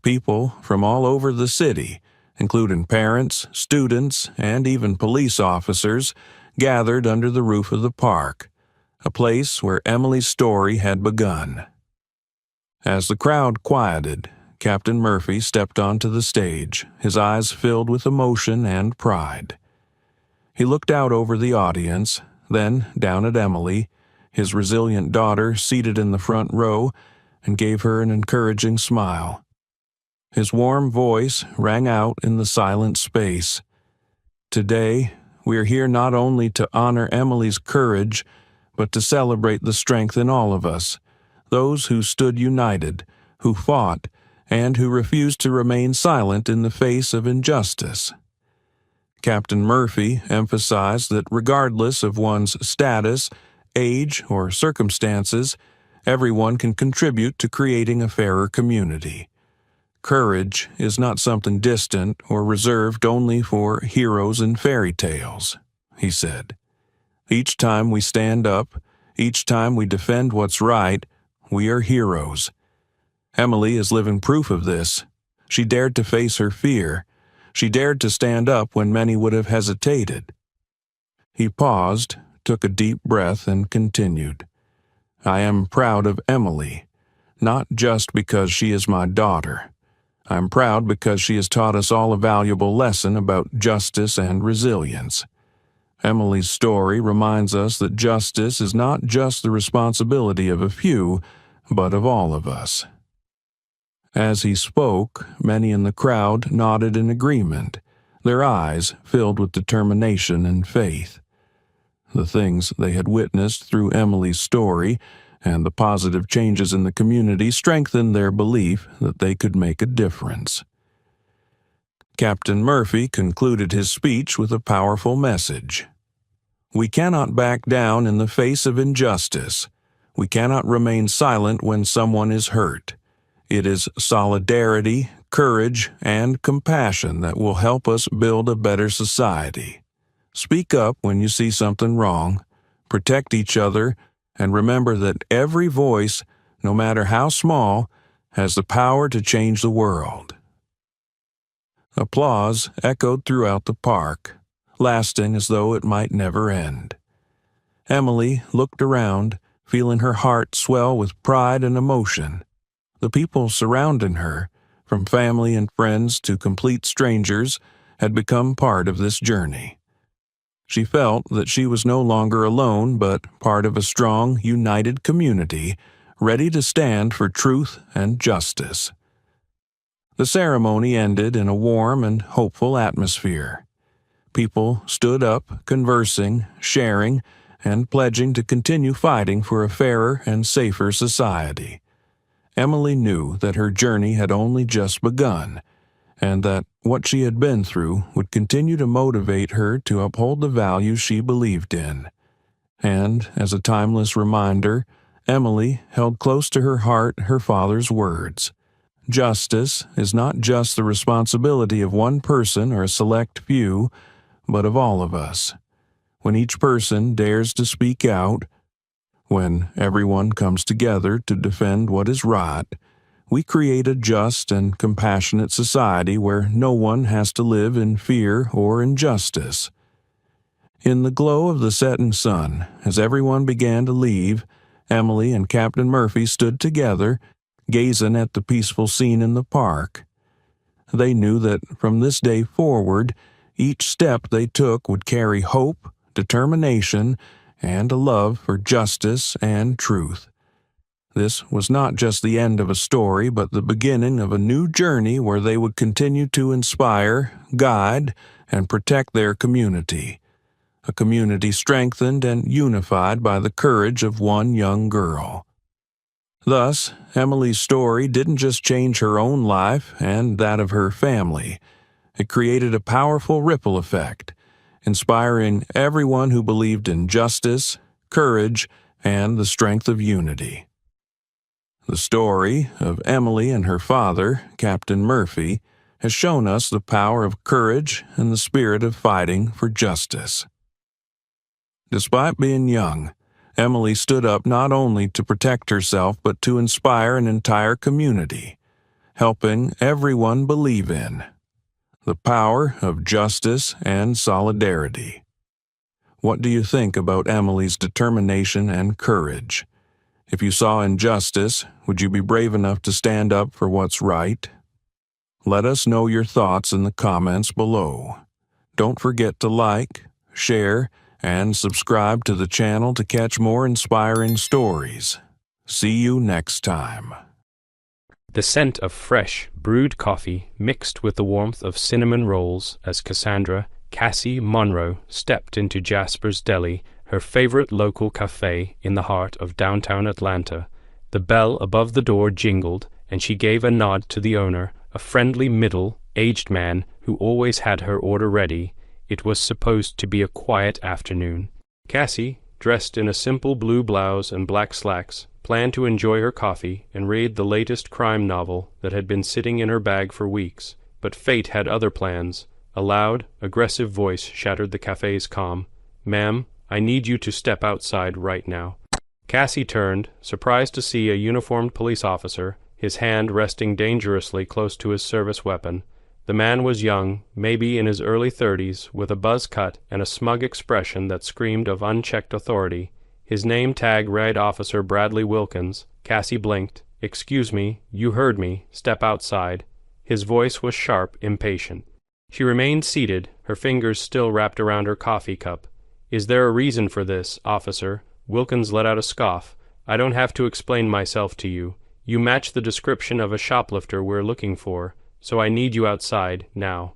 People from all over the city, including parents, students, and even police officers, gathered under the roof of the park, a place where Emily's story had begun. As the crowd quieted, Captain Murphy stepped onto the stage, his eyes filled with emotion and pride. He looked out over the audience, then down at Emily, his resilient daughter seated in the front row, and gave her an encouraging smile. His warm voice rang out in the silent space. Today, we are here not only to honor Emily's courage, but to celebrate the strength in all of us, those who stood united, who fought, and who refused to remain silent in the face of injustice. Captain Murphy emphasized that regardless of one's status, age, or circumstances, everyone can contribute to creating a fairer community. Courage is not something distant or reserved only for heroes in fairy tales, he said. Each time we stand up, each time we defend what's right, we are heroes. Emily is living proof of this. She dared to face her fear. She dared to stand up when many would have hesitated. He paused, took a deep breath, and continued. I am proud of Emily, not just because she is my daughter. I'm proud because she has taught us all a valuable lesson about justice and resilience. Emily's story reminds us that justice is not just the responsibility of a few, but of all of us. As he spoke, many in the crowd nodded in agreement, their eyes filled with determination and faith. The things they had witnessed through Emily's story and the positive changes in the community strengthened their belief that they could make a difference. Captain Murphy concluded his speech with a powerful message. We cannot back down in the face of injustice. We cannot remain silent when someone is hurt. It is solidarity, courage, and compassion that will help us build a better society. Speak up when you see something wrong, protect each other, and remember that every voice, no matter how small, has the power to change the world. Applause echoed throughout the park, lasting as though it might never end. Emily looked around, feeling her heart swell with pride and emotion. The people surrounding her, from family and friends to complete strangers, had become part of this journey. She felt that she was no longer alone, but part of a strong, united community, ready to stand for truth and justice. The ceremony ended in a warm and hopeful atmosphere. People stood up, conversing, sharing, and pledging to continue fighting for a fairer and safer society. Emily knew that her journey had only just begun, and that what she had been through would continue to motivate her to uphold the values she believed in. And, as a timeless reminder, Emily held close to her heart her father's words. Justice is not just the responsibility of one person or a select few, but of all of us. When each person dares to speak out, when everyone comes together to defend what is right, we create a just and compassionate society where no one has to live in fear or injustice. In the glow of the setting sun, as everyone began to leave, Emily and Captain Murphy stood together, gazing at the peaceful scene in the park. They knew that from this day forward, each step they took would carry hope, determination, and a love for justice and truth. This was not just the end of a story, but the beginning of a new journey where they would continue to inspire, guide, and protect their community. A community strengthened and unified by the courage of one young girl. Thus, Emily's story didn't just change her own life and that of her family. It created a powerful ripple effect, inspiring everyone who believed in justice, courage, and the strength of unity. The story of Emily and her father, Captain Murphy, has shown us the power of courage and the spirit of fighting for justice. Despite being young, Emily stood up not only to protect herself but to inspire an entire community, helping everyone believe in the power of justice and solidarity. What do you think about Emily's determination and courage? If you saw injustice, would you be brave enough to stand up for what's right? Let us know your thoughts in the comments below. Don't forget to like, share, and subscribe to the channel to catch more inspiring stories. See you next time. The scent of fresh, brewed coffee mixed with the warmth of cinnamon rolls as Cassandra Cassie Monroe stepped into Jasper's Deli, her favorite local cafe in the heart of downtown Atlanta. The bell above the door jingled, and she gave a nod to the owner, a friendly middle-aged man who always had her order ready. It was supposed to be a quiet afternoon. Cassie, dressed in a simple blue blouse and black slacks, planned to enjoy her coffee and read the latest crime novel that had been sitting in her bag for weeks. But fate had other plans. A loud, aggressive voice shattered the cafe's calm. "Ma'am, I need you to step outside right now." Cassie turned, surprised to see a uniformed police officer, his hand resting dangerously close to his service weapon. The man was young, maybe in his early 30s, with a buzz cut and a smug expression that screamed of unchecked authority. His name tag read Officer Bradley Wilkins. Cassie blinked. "Excuse me, you heard me. Step outside." His voice was sharp, impatient. She remained seated, her fingers still wrapped around her coffee cup. "Is there a reason for this, officer?" Wilkins let out a scoff. "I don't have to explain myself to you. You match the description of a shoplifter we're looking for, so I need you outside, now."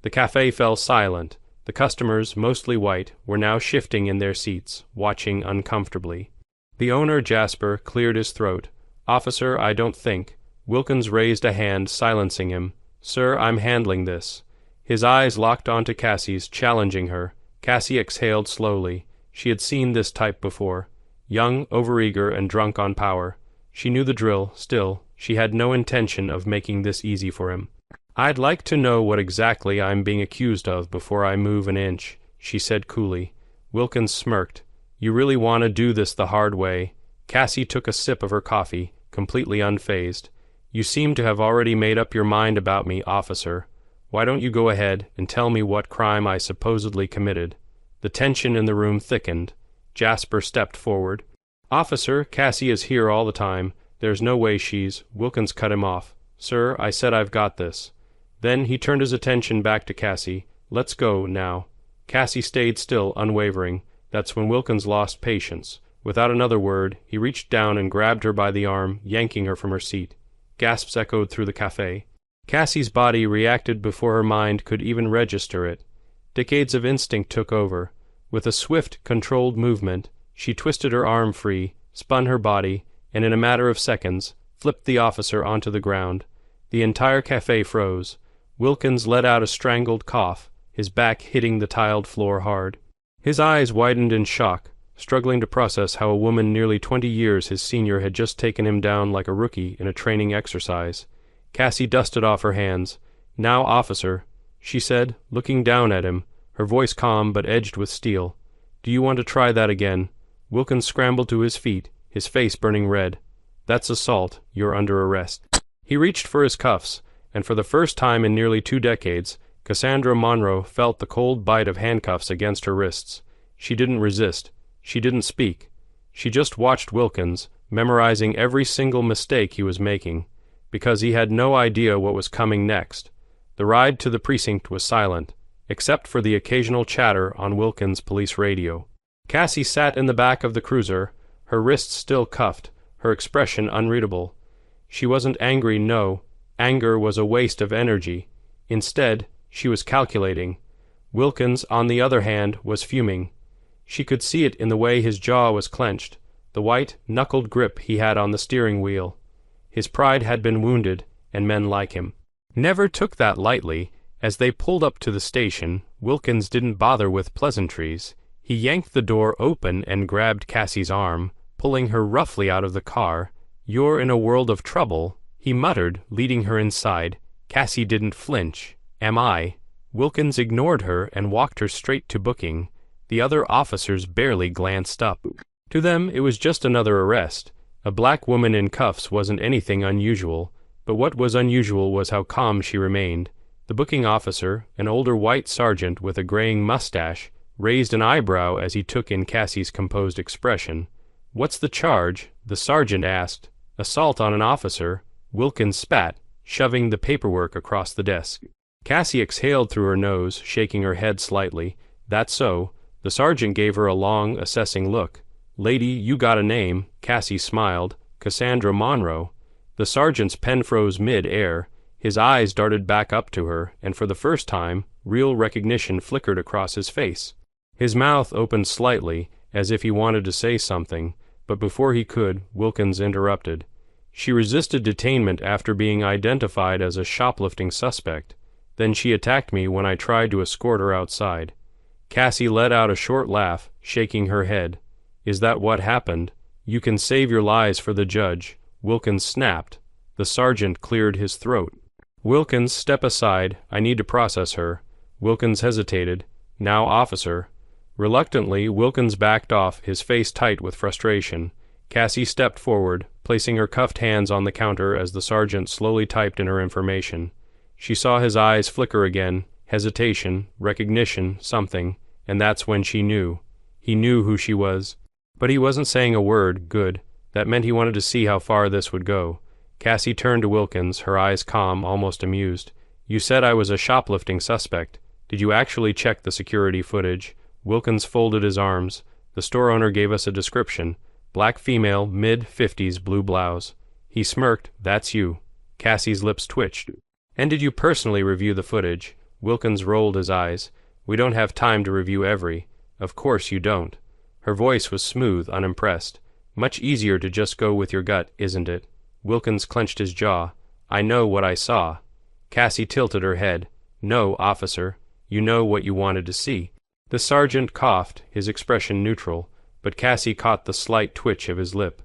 The cafe fell silent. The customers, mostly white, were now shifting in their seats, watching uncomfortably. The owner, Jasper, cleared his throat. "Officer, I don't think." Wilkins raised a hand, silencing him. "Sir, I'm handling this." His eyes locked onto Cassie's, challenging her. Cassie exhaled slowly. She had seen this type before. Young, overeager, and drunk on power. She knew the drill. Still, she had no intention of making this easy for him. "I'd like to know what exactly I'm being accused of before I move an inch," she said coolly. Wilkins smirked. "You really want to do this the hard way?" Cassie took a sip of her coffee, completely unfazed. "You seem to have already made up your mind about me, officer. Why don't you go ahead and tell me what crime I supposedly committed?" The tension in the room thickened. Jasper stepped forward. "Officer, Cassie is here all the time. There's no way she's—" Wilkins cut him off. "Sir, I said I've got this." Then he turned his attention back to Cassie. "Let's go, now." Cassie stayed still, unwavering. That's when Wilkins lost patience. Without another word, he reached down and grabbed her by the arm, yanking her from her seat. Gasps echoed through the cafe. Cassie's body reacted before her mind could even register it. Decades of instinct took over. With a swift, controlled movement, she twisted her arm free, spun her body, and in a matter of seconds, flipped the officer onto the ground. The entire cafe froze. Wilkins let out a strangled cough, his back hitting the tiled floor hard. His eyes widened in shock, struggling to process how a woman nearly 20 years his senior had just taken him down like a rookie in a training exercise. Cassie dusted off her hands. "Now, officer," she said, looking down at him, her voice calm but edged with steel. "Do you want to try that again?" Wilkins scrambled to his feet, his face burning red. "That's assault. You're under arrest." He reached for his cuffs, and for the first time in nearly 2 decades, Cassandra Monroe felt the cold bite of handcuffs against her wrists. She didn't resist. She didn't speak. She just watched Wilkins, memorizing every single mistake he was making, because he had no idea what was coming next. The ride to the precinct was silent, except for the occasional chatter on Wilkins' police radio. Cassie sat in the back of the cruiser, her wrists still cuffed, her expression unreadable. She wasn't angry, no. Anger was a waste of energy. Instead, she was calculating. Wilkins, on the other hand, was fuming. She could see it in the way his jaw was clenched, the white, knuckled grip he had on the steering wheel. His pride had been wounded, and men like him never took that lightly. As they pulled up to the station, Wilkins didn't bother with pleasantries. He yanked the door open and grabbed Cassie's arm, pulling her roughly out of the car. "You're in a world of trouble," he muttered, leading her inside. Cassie didn't flinch. "Am I?" Wilkins ignored her and walked her straight to booking. The other officers barely glanced up. To them, it was just another arrest. A black woman in cuffs wasn't anything unusual, but what was unusual was how calm she remained. The booking officer, an older white sergeant with a graying mustache, raised an eyebrow as he took in Cassie's composed expression. "What's the charge?" the sergeant asked. "Assault on an officer." Wilkins spat, shoving the paperwork across the desk. Cassie exhaled through her nose, shaking her head slightly. "That's so." The sergeant gave her a long, assessing look. "Lady, you got a name." Cassie smiled. "Cassandra Monroe." The sergeant's pen froze mid-air. His eyes darted back up to her, and for the first time, real recognition flickered across his face. His mouth opened slightly, as if he wanted to say something, but before he could, Wilkins interrupted. "She resisted detainment after being identified as a shoplifting suspect. Then she attacked me when I tried to escort her outside." Cassie let out a short laugh, shaking her head. "Is that what happened? You can save your lies for the judge." Wilkins snapped. The sergeant cleared his throat. "Wilkins, step aside. I need to process her." Wilkins hesitated. "Now, officer." Reluctantly, Wilkins backed off, his face tight with frustration. Cassie stepped forward, placing her cuffed hands on the counter as the sergeant slowly typed in her information. She saw his eyes flicker again, hesitation, recognition, something, and that's when she knew. He knew who she was. But he wasn't saying a word. Good. That meant he wanted to see how far this would go. Cassie turned to Wilkins, her eyes calm, almost amused. "You said I was a shoplifting suspect. Did you actually check the security footage?" Wilkins folded his arms. "The store owner gave us a description. Black female, mid-50s, blue blouse." He smirked. "That's you." Cassie's lips twitched. "And did you personally review the footage?" Wilkins rolled his eyes. "We don't have time to review every." "Of course you don't." Her voice was smooth, unimpressed. "Much easier to just go with your gut, isn't it?" Wilkins clenched his jaw. "I know what I saw." Cassie tilted her head. "No, officer. You know what you wanted to see." The sergeant coughed, his expression neutral, but Cassie caught the slight twitch of his lip.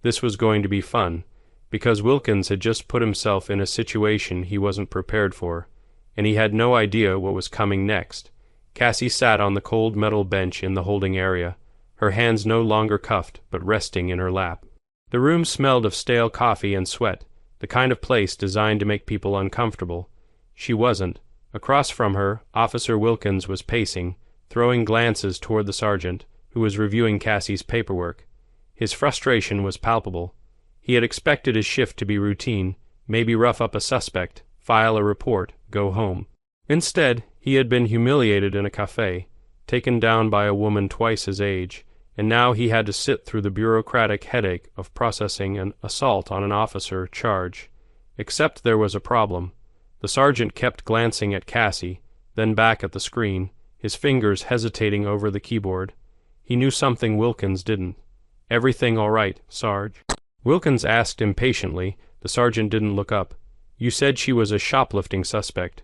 This was going to be fun, because Wilkins had just put himself in a situation he wasn't prepared for, and he had no idea what was coming next. Cassie sat on the cold metal bench in the holding area, her hands no longer cuffed but resting in her lap. The room smelled of stale coffee and sweat, the kind of place designed to make people uncomfortable. She wasn't. Across from her, Officer Wilkins was pacing, throwing glances toward the sergeant, who was reviewing Cassie's paperwork. His frustration was palpable. He had expected his shift to be routine, maybe rough up a suspect, file a report, go home. Instead, he had been humiliated in a cafe, taken down by a woman twice his age, and now he had to sit through the bureaucratic headache of processing an assault on an officer charge. Except there was a problem. The sergeant kept glancing at Cassie, then back at the screen, his fingers hesitating over the keyboard. He knew something Wilkins didn't. "Everything all right, Sarge?" Wilkins asked impatiently. The sergeant didn't look up. "You said she was a shoplifting suspect."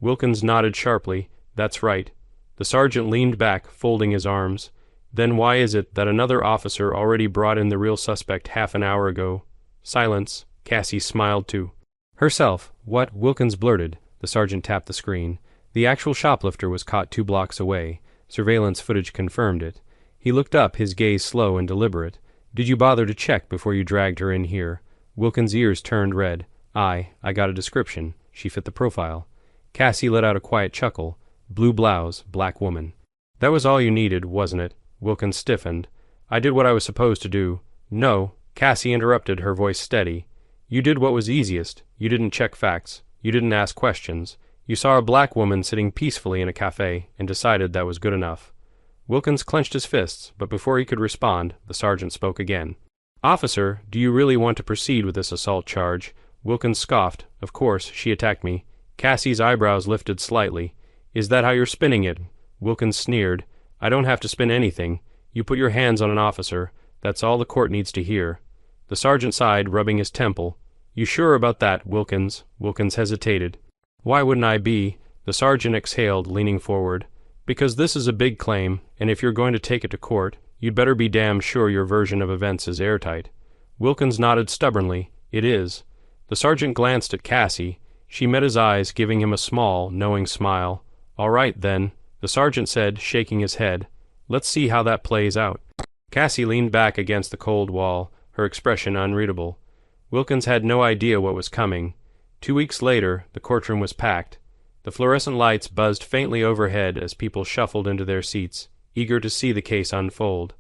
Wilkins nodded sharply. "That's right." The sergeant leaned back, folding his arms. "Then why is it that another officer already brought in the real suspect half an hour ago?" Silence. Cassie smiled too. "Herself." "What?" Wilkins blurted. The sergeant tapped the screen. The actual shoplifter was caught 2 blocks away. Surveillance footage confirmed it. He looked up, his gaze slow and deliberate. "Did you bother to check before you dragged her in here?" Wilkins' ears turned red. I got a description. She fit the profile." Cassie let out a quiet chuckle. "Blue blouse, black woman." "That was all you needed, wasn't it?" Wilkins stiffened. "I did what I was supposed to do." "No," Cassie interrupted, her voice steady. "You did what was easiest. You didn't check facts. You didn't ask questions. You saw a black woman sitting peacefully in a cafe and decided that was good enough." Wilkins clenched his fists, but before he could respond, the sergeant spoke again. "Officer, do you really want to proceed with this assault charge?" Wilkins scoffed. "Of course, she attacked me." Cassie's eyebrows lifted slightly. "Is that how you're spinning it?" Wilkins sneered. "I don't have to spin anything. You put your hands on an officer. That's all the court needs to hear." The sergeant sighed, rubbing his temple. "You sure about that, Wilkins?" Wilkins hesitated. "Why wouldn't I be?" The sergeant exhaled, leaning forward. "Because this is a big claim, and if you're going to take it to court, you'd better be damn sure your version of events is airtight." Wilkins nodded stubbornly. "It is." The sergeant glanced at Cassie. She met his eyes, giving him a small, knowing smile. "All right, then," the sergeant said, shaking his head. "Let's see how that plays out." Cassie leaned back against the cold wall, her expression unreadable. Wilkins had no idea what was coming. 2 weeks later, the courtroom was packed. The fluorescent lights buzzed faintly overhead as people shuffled into their seats, eager to see the case unfold.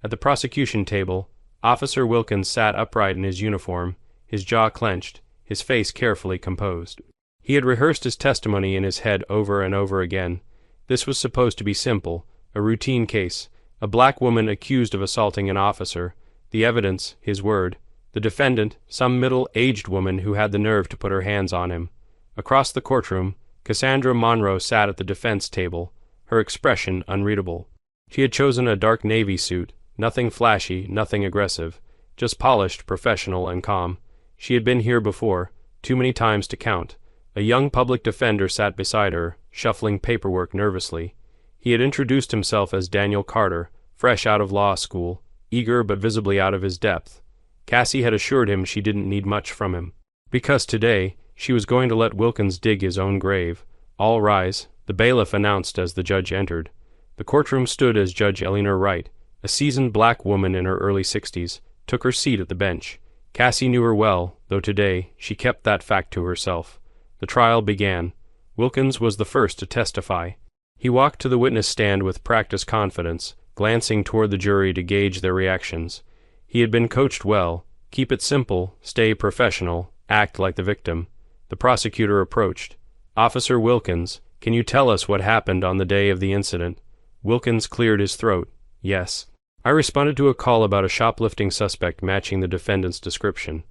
At the prosecution table, Officer Wilkins sat upright in his uniform, his jaw clenched, his face carefully composed. He had rehearsed his testimony in his head over and over again. This was supposed to be simple, a routine case, a black woman accused of assaulting an officer, the evidence, his word, the defendant, some middle-aged woman who had the nerve to put her hands on him. Across the courtroom, Cassandra Monroe sat at the defense table, her expression unreadable. She had chosen a dark navy suit, nothing flashy, nothing aggressive, just polished, professional, and calm. She had been here before, too many times to count. A young public defender sat beside her, shuffling paperwork nervously. He had introduced himself as Daniel Carter, fresh out of law school, eager but visibly out of his depth. Cassie had assured him she didn't need much from him. Because today, she was going to let Wilkins dig his own grave. "All rise," the bailiff announced as the judge entered. The courtroom stood as Judge Eleanor Wright, a seasoned black woman in her early 60s, took her seat at the bench. Cassie knew her well, though today she kept that fact to herself. The trial began. Wilkins was the first to testify. He walked to the witness stand with practiced confidence, glancing toward the jury to gauge their reactions. He had been coached well. Keep it simple, stay professional, act like the victim. The prosecutor approached. "Officer Wilkins, can you tell us what happened on the day of the incident?" Wilkins cleared his throat. "Yes. I responded to a call about a shoplifting suspect matching the defendant's description.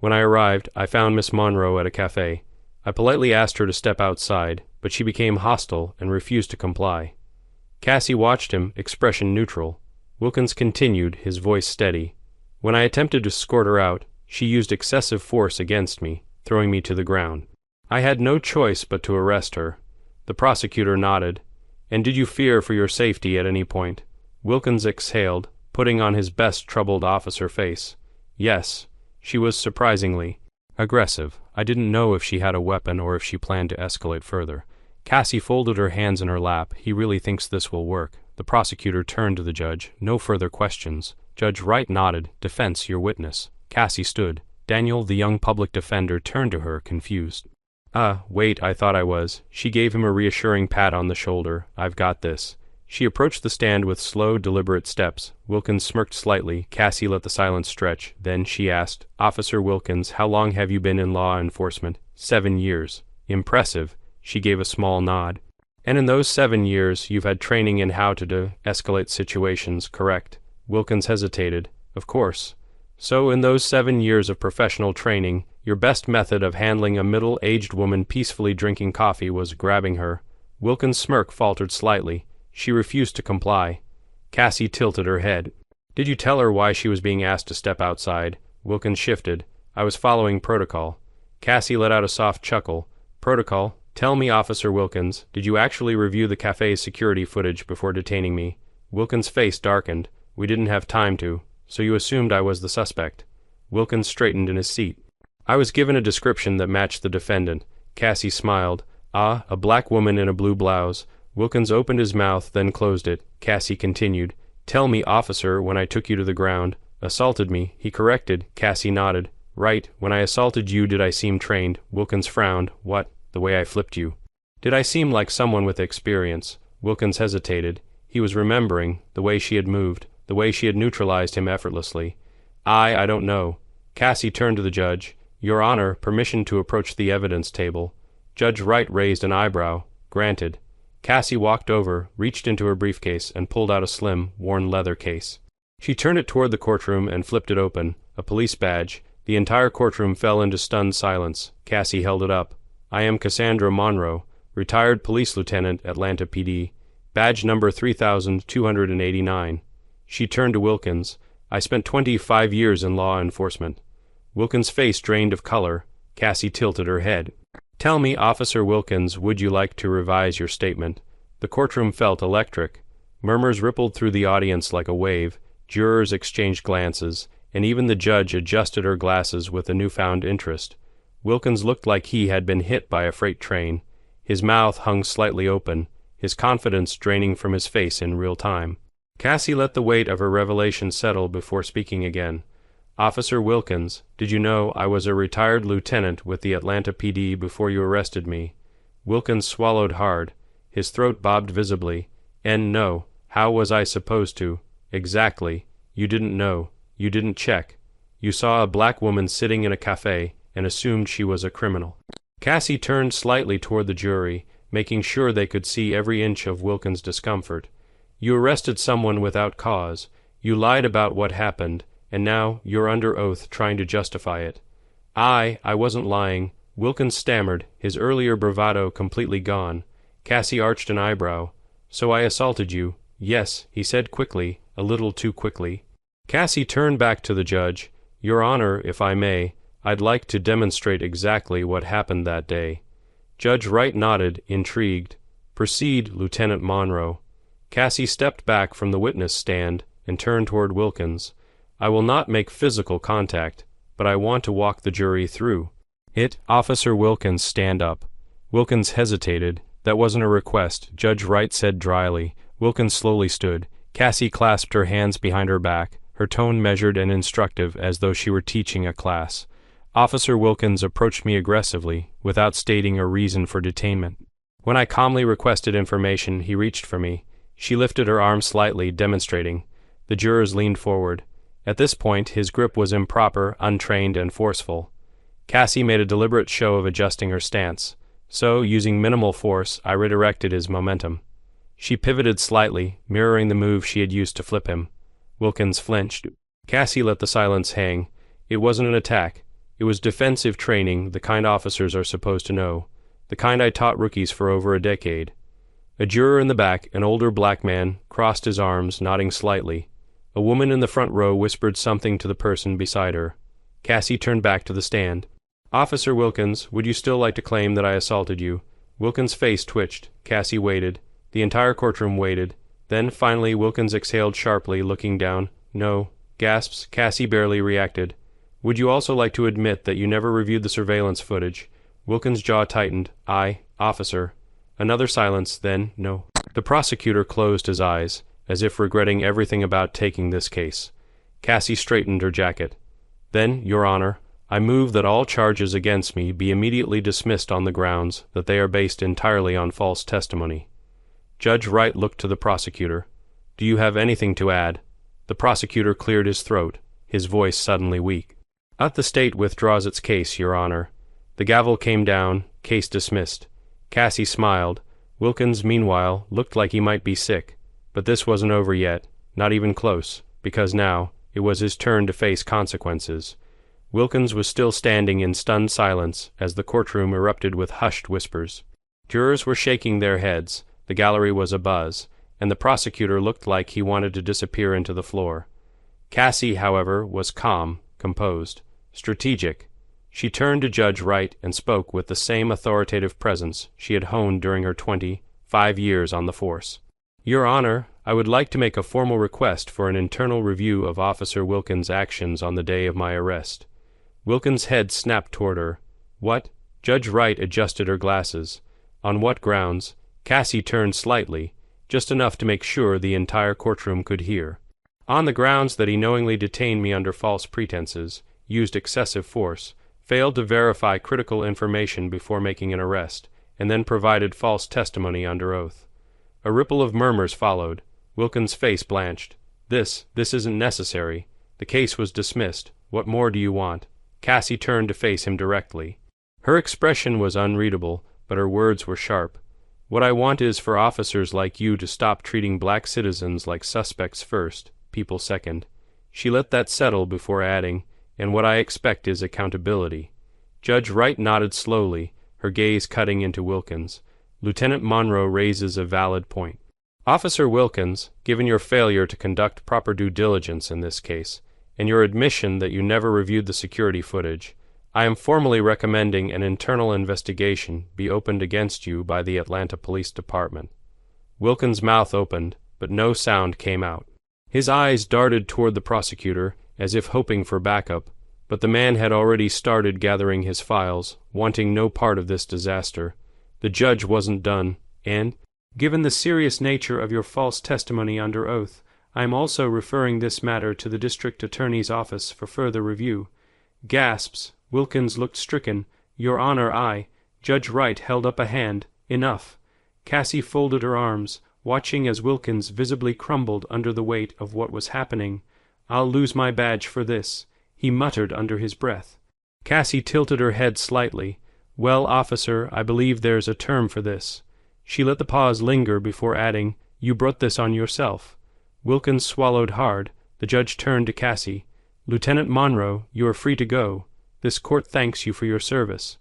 When I arrived, I found Miss Monroe at a cafe. I politely asked her to step outside, but she became hostile and refused to comply." Cassie watched him, expression neutral. Wilkins continued, his voice steady. "When I attempted to escort her out, she used excessive force against me, throwing me to the ground. I had no choice but to arrest her." The prosecutor nodded. "And did you fear for your safety at any point?" Wilkins exhaled, putting on his best troubled officer face. "Yes. She was surprisingly aggressive. I didn't know if she had a weapon or if she planned to escalate further." Cassie folded her hands in her lap. "He really thinks this will work." The prosecutor turned to the judge. "No further questions." Judge Wright nodded. "Defense, your witness." Cassie stood. Daniel, the young public defender, turned to her, confused. Wait, I thought I was." She gave him a reassuring pat on the shoulder. "I've got this." She approached the stand with slow, deliberate steps. Wilkins smirked slightly. Cassie let the silence stretch. Then she asked, "Officer Wilkins, how long have you been in law enforcement?" 7 years. "Impressive." She gave a small nod. "And in those 7 years, you've had training in how to de-escalate situations, correct?" Wilkins hesitated. "Of course." "So in those 7 years of professional training, your best method of handling a middle-aged woman peacefully drinking coffee was grabbing her." Wilkins' smirk faltered slightly. She refused to comply. Cassie tilted her head. Did you tell her why she was being asked to step outside? Wilkins shifted. I was following protocol. Cassie let out a soft chuckle. Protocol? Tell me, Officer Wilkins, did you actually review the cafe's security footage before detaining me? Wilkins' face darkened. We didn't have time to, so you assumed I was the suspect. Wilkins straightened in his seat. I was given a description that matched the defendant. Cassie smiled. Ah, a black woman in a blue blouse. Wilkins opened his mouth, then closed it. Cassie continued. Tell me, officer, when I took you to the ground. Assaulted me, he corrected. Cassie nodded. Right, when I assaulted you did I seem trained? Wilkins frowned. What? The way I flipped you. Did I seem like someone with experience? Wilkins hesitated. He was remembering, the way she had moved, the way she had neutralized him effortlessly. I don't know. Cassie turned to the judge. Your Honor, permission to approach the evidence table. Judge Wright raised an eyebrow. Granted. Cassie walked over, reached into her briefcase, and pulled out a slim, worn leather case. She turned it toward the courtroom and flipped it open. A police badge. The entire courtroom fell into stunned silence. Cassie held it up. I am Cassandra Monroe, retired police lieutenant, Atlanta PD. Badge number 3289. She turned to Wilkins. I spent 25 years in law enforcement. Wilkins' face drained of color. Cassie tilted her head. Tell me, Officer Wilkins, would you like to revise your statement? The courtroom felt electric. Murmurs rippled through the audience like a wave. Jurors exchanged glances, and even the judge adjusted her glasses with a newfound interest. Wilkins looked like he had been hit by a freight train. His mouth hung slightly open, his confidence draining from his face in real time. Cassie let the weight of her revelation settle before speaking again. Officer Wilkins, did you know I was a retired lieutenant with the Atlanta PD before you arrested me? Wilkins swallowed hard. His throat bobbed visibly. No. How was I supposed to? Exactly. You didn't know. You didn't check. You saw a black woman sitting in a cafe and assumed she was a criminal. Cassie turned slightly toward the jury, making sure they could see every inch of Wilkins' discomfort. You arrested someone without cause. You lied about what happened, and now you're under oath trying to justify it. I wasn't lying. Wilkins stammered, his earlier bravado completely gone. Cassie arched an eyebrow. So I assaulted you. Yes, he said quickly, a little too quickly. Cassie turned back to the judge. Your Honor, if I may, I'd like to demonstrate exactly what happened that day. Judge Wright nodded, intrigued. Proceed, Lieutenant Monroe. Cassie stepped back from the witness stand and turned toward Wilkins. I will not make physical contact, but I want to walk the jury through it. Officer Wilkins, stand up. Wilkins hesitated. That wasn't a request, Judge Wright said dryly. Wilkins slowly stood. Cassie clasped her hands behind her back, her tone measured and instructive as though she were teaching a class. Officer Wilkins approached me aggressively, without stating a reason for detainment. When I calmly requested information, he reached for me. She lifted her arm slightly, demonstrating. The jurors leaned forward. At this point, his grip was improper, untrained, and forceful. Cassie made a deliberate show of adjusting her stance. So, using minimal force, I redirected his momentum. She pivoted slightly, mirroring the move she had used to flip him. Wilkins flinched. Cassie let the silence hang. It wasn't an attack. It was defensive training, the kind officers are supposed to know. The kind I taught rookies for over a decade. A juror in the back, an older black man, crossed his arms, nodding slightly. A woman in the front row whispered something to the person beside her. Cassie turned back to the stand. Officer Wilkins, would you still like to claim that I assaulted you? Wilkins' face twitched. Cassie waited. The entire courtroom waited. Then, finally, Wilkins exhaled sharply, looking down. No. Gasps. Cassie barely reacted. Would you also like to admit that you never reviewed the surveillance footage? Wilkins' jaw tightened. Officer. Another silence, then, no. The prosecutor closed his eyes, as if regretting everything about taking this case. Cassie straightened her jacket. Then, Your Honor, I move that all charges against me be immediately dismissed on the grounds that they are based entirely on false testimony. Judge Wright looked to the prosecutor. Do you have anything to add? The prosecutor cleared his throat, his voice suddenly weak. The state withdraws its case, Your Honor. The gavel came down, case dismissed. Cassie smiled. Wilkins, meanwhile, looked like he might be sick. But this wasn't over yet, not even close, because now it was his turn to face consequences. Wilkins was still standing in stunned silence as the courtroom erupted with hushed whispers. Jurors were shaking their heads, the gallery was abuzz, and the prosecutor looked like he wanted to disappear into the floor. Cassie, however, was calm, composed, strategic. She turned to Judge Wright and spoke with the same authoritative presence she had honed during her 25 years on the force. "Your Honor, I would like to make a formal request for an internal review of Officer Wilkins' actions on the day of my arrest." Wilkins' head snapped toward her. "What?" Judge Wright adjusted her glasses. "On what grounds?" Cassie turned slightly, just enough to make sure the entire courtroom could hear. "On the grounds that he knowingly detained me under false pretenses, used excessive force, failed to verify critical information before making an arrest, and then provided false testimony under oath." A ripple of murmurs followed. Wilkins' face blanched. This isn't necessary. The case was dismissed. What more do you want?" Cassie turned to face him directly. Her expression was unreadable, but her words were sharp. "What I want is for officers like you to stop treating black citizens like suspects first, people second." She let that settle before adding, "And what I expect is accountability." Judge Wright nodded slowly, her gaze cutting into Wilkins. "Lieutenant Monroe raises a valid point. Officer Wilkins, given your failure to conduct proper due diligence in this case, and your admission that you never reviewed the security footage, I am formally recommending an internal investigation be opened against you by the Atlanta Police Department." Wilkins' mouth opened, but no sound came out. His eyes darted toward the prosecutor, as if hoping for backup, but the man had already started gathering his files, wanting no part of this disaster. The judge wasn't done, and, "Given the serious nature of your false testimony under oath, I am also referring this matter to the district attorney's office for further review." Gasps. Wilkins looked stricken. "Your Honor, I—" Judge Wright held up a hand. "Enough." Cassie folded her arms, watching as Wilkins visibly crumbled under the weight of what was happening. "I'll lose my badge for this," he muttered under his breath. Cassie tilted her head slightly. "Well, officer, I believe there's a term for this." She let the pause linger before adding, "You brought this on yourself." Wilkins swallowed hard. The judge turned to Cassie. "Lieutenant Monroe, you are free to go. This court thanks you for your service."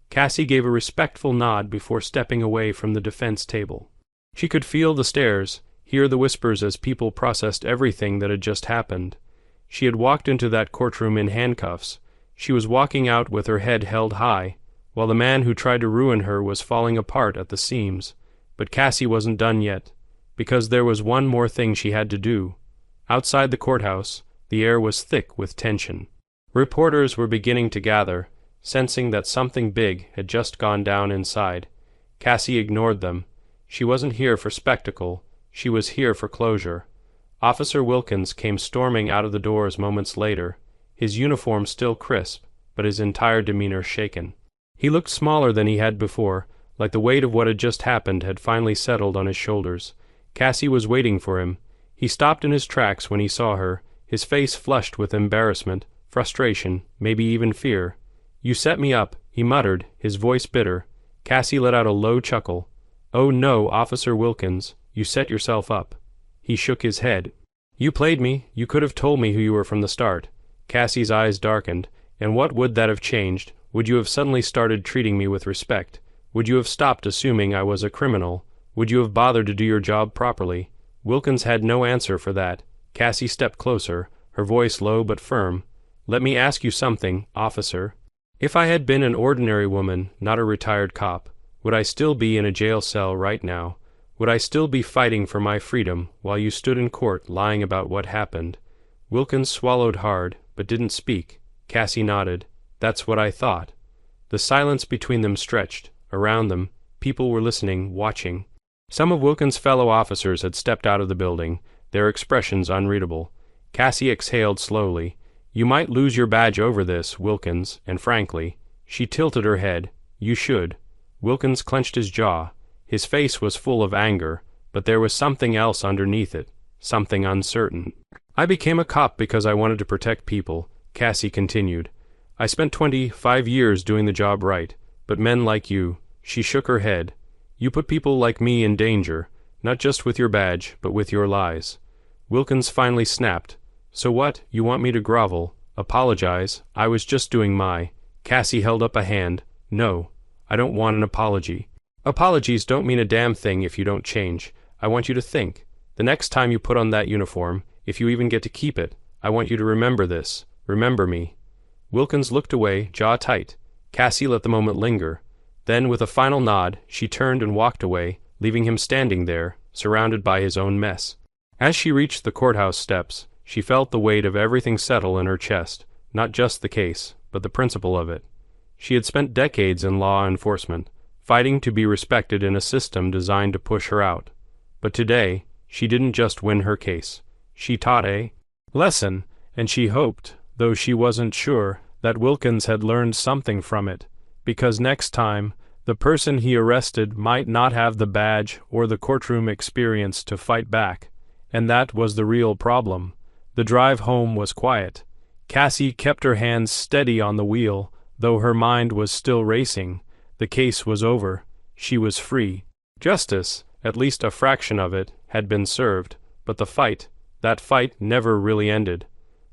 Cassie gave a respectful nod before stepping away from the defense table. She could feel the stares, hear the whispers as people processed everything that had just happened. She had walked into that courtroom in handcuffs. She was walking out with her head held high, while the man who tried to ruin her was falling apart at the seams. But Cassie wasn't done yet, because there was one more thing she had to do. Outside the courthouse, the air was thick with tension. Reporters were beginning to gather, sensing that something big had just gone down inside. Cassie ignored them. She wasn't here for spectacle. She was here for closure. Officer Wilkins came storming out of the doors moments later, his uniform still crisp, but his entire demeanor shaken. He looked smaller than he had before, like the weight of what had just happened had finally settled on his shoulders. Cassie was waiting for him. He stopped in his tracks when he saw her, his face flushed with embarrassment, frustration, maybe even fear. "You set me up," he muttered, his voice bitter. Cassie let out a low chuckle. "Oh no, Officer Wilkins, you set yourself up." He shook his head. "You played me. You could have told me who you were from the start." Cassie's eyes darkened. "And what would that have changed? Would you have suddenly started treating me with respect? Would you have stopped assuming I was a criminal? Would you have bothered to do your job properly?" Wilkins had no answer for that. Cassie stepped closer, her voice low but firm. "Let me ask you something, officer. If I had been an ordinary woman, not a retired cop, would I still be in a jail cell right now? Would I still be fighting for my freedom while you stood in court lying about what happened?" Wilkins swallowed hard, but didn't speak. Cassie nodded. "That's what I thought." The silence between them stretched. Around them, people were listening, watching. Some of Wilkins' fellow officers had stepped out of the building, their expressions unreadable. Cassie exhaled slowly. "You might lose your badge over this, Wilkins, and frankly—" She tilted her head. "You should." Wilkins clenched his jaw. His face was full of anger, but there was something else underneath it, something uncertain. "I became a cop because I wanted to protect people," Cassie continued. "I spent 25 years doing the job right, but men like you—" She shook her head. "You put people like me in danger, not just with your badge, but with your lies." Wilkins finally snapped. "So what? You want me to grovel, apologize? I was just doing my—" Cassie held up a hand. "No, I don't want an apology." Apologies don't mean a damn thing if you don't change. I want you to think. The next time you put on that uniform, if you even get to keep it, I want you to remember this. Remember me." Wilkins looked away, jaw tight. Cassie let the moment linger. Then, with a final nod, she turned and walked away, leaving him standing there, surrounded by his own mess. As she reached the courthouse steps, she felt the weight of everything settle in her chest, not just the case, but the principle of it. She had spent decades in law enforcement, fighting to be respected in a system designed to push her out. But today, she didn't just win her case. She taught a lesson, and she hoped, though she wasn't sure, that Wilkins had learned something from it, because next time, the person he arrested might not have the badge or the courtroom experience to fight back. And that was the real problem. The drive home was quiet. Cassie kept her hands steady on the wheel, though her mind was still racing. The case was over. She was free. Justice, at least a fraction of it, had been served, but that fight never really ended.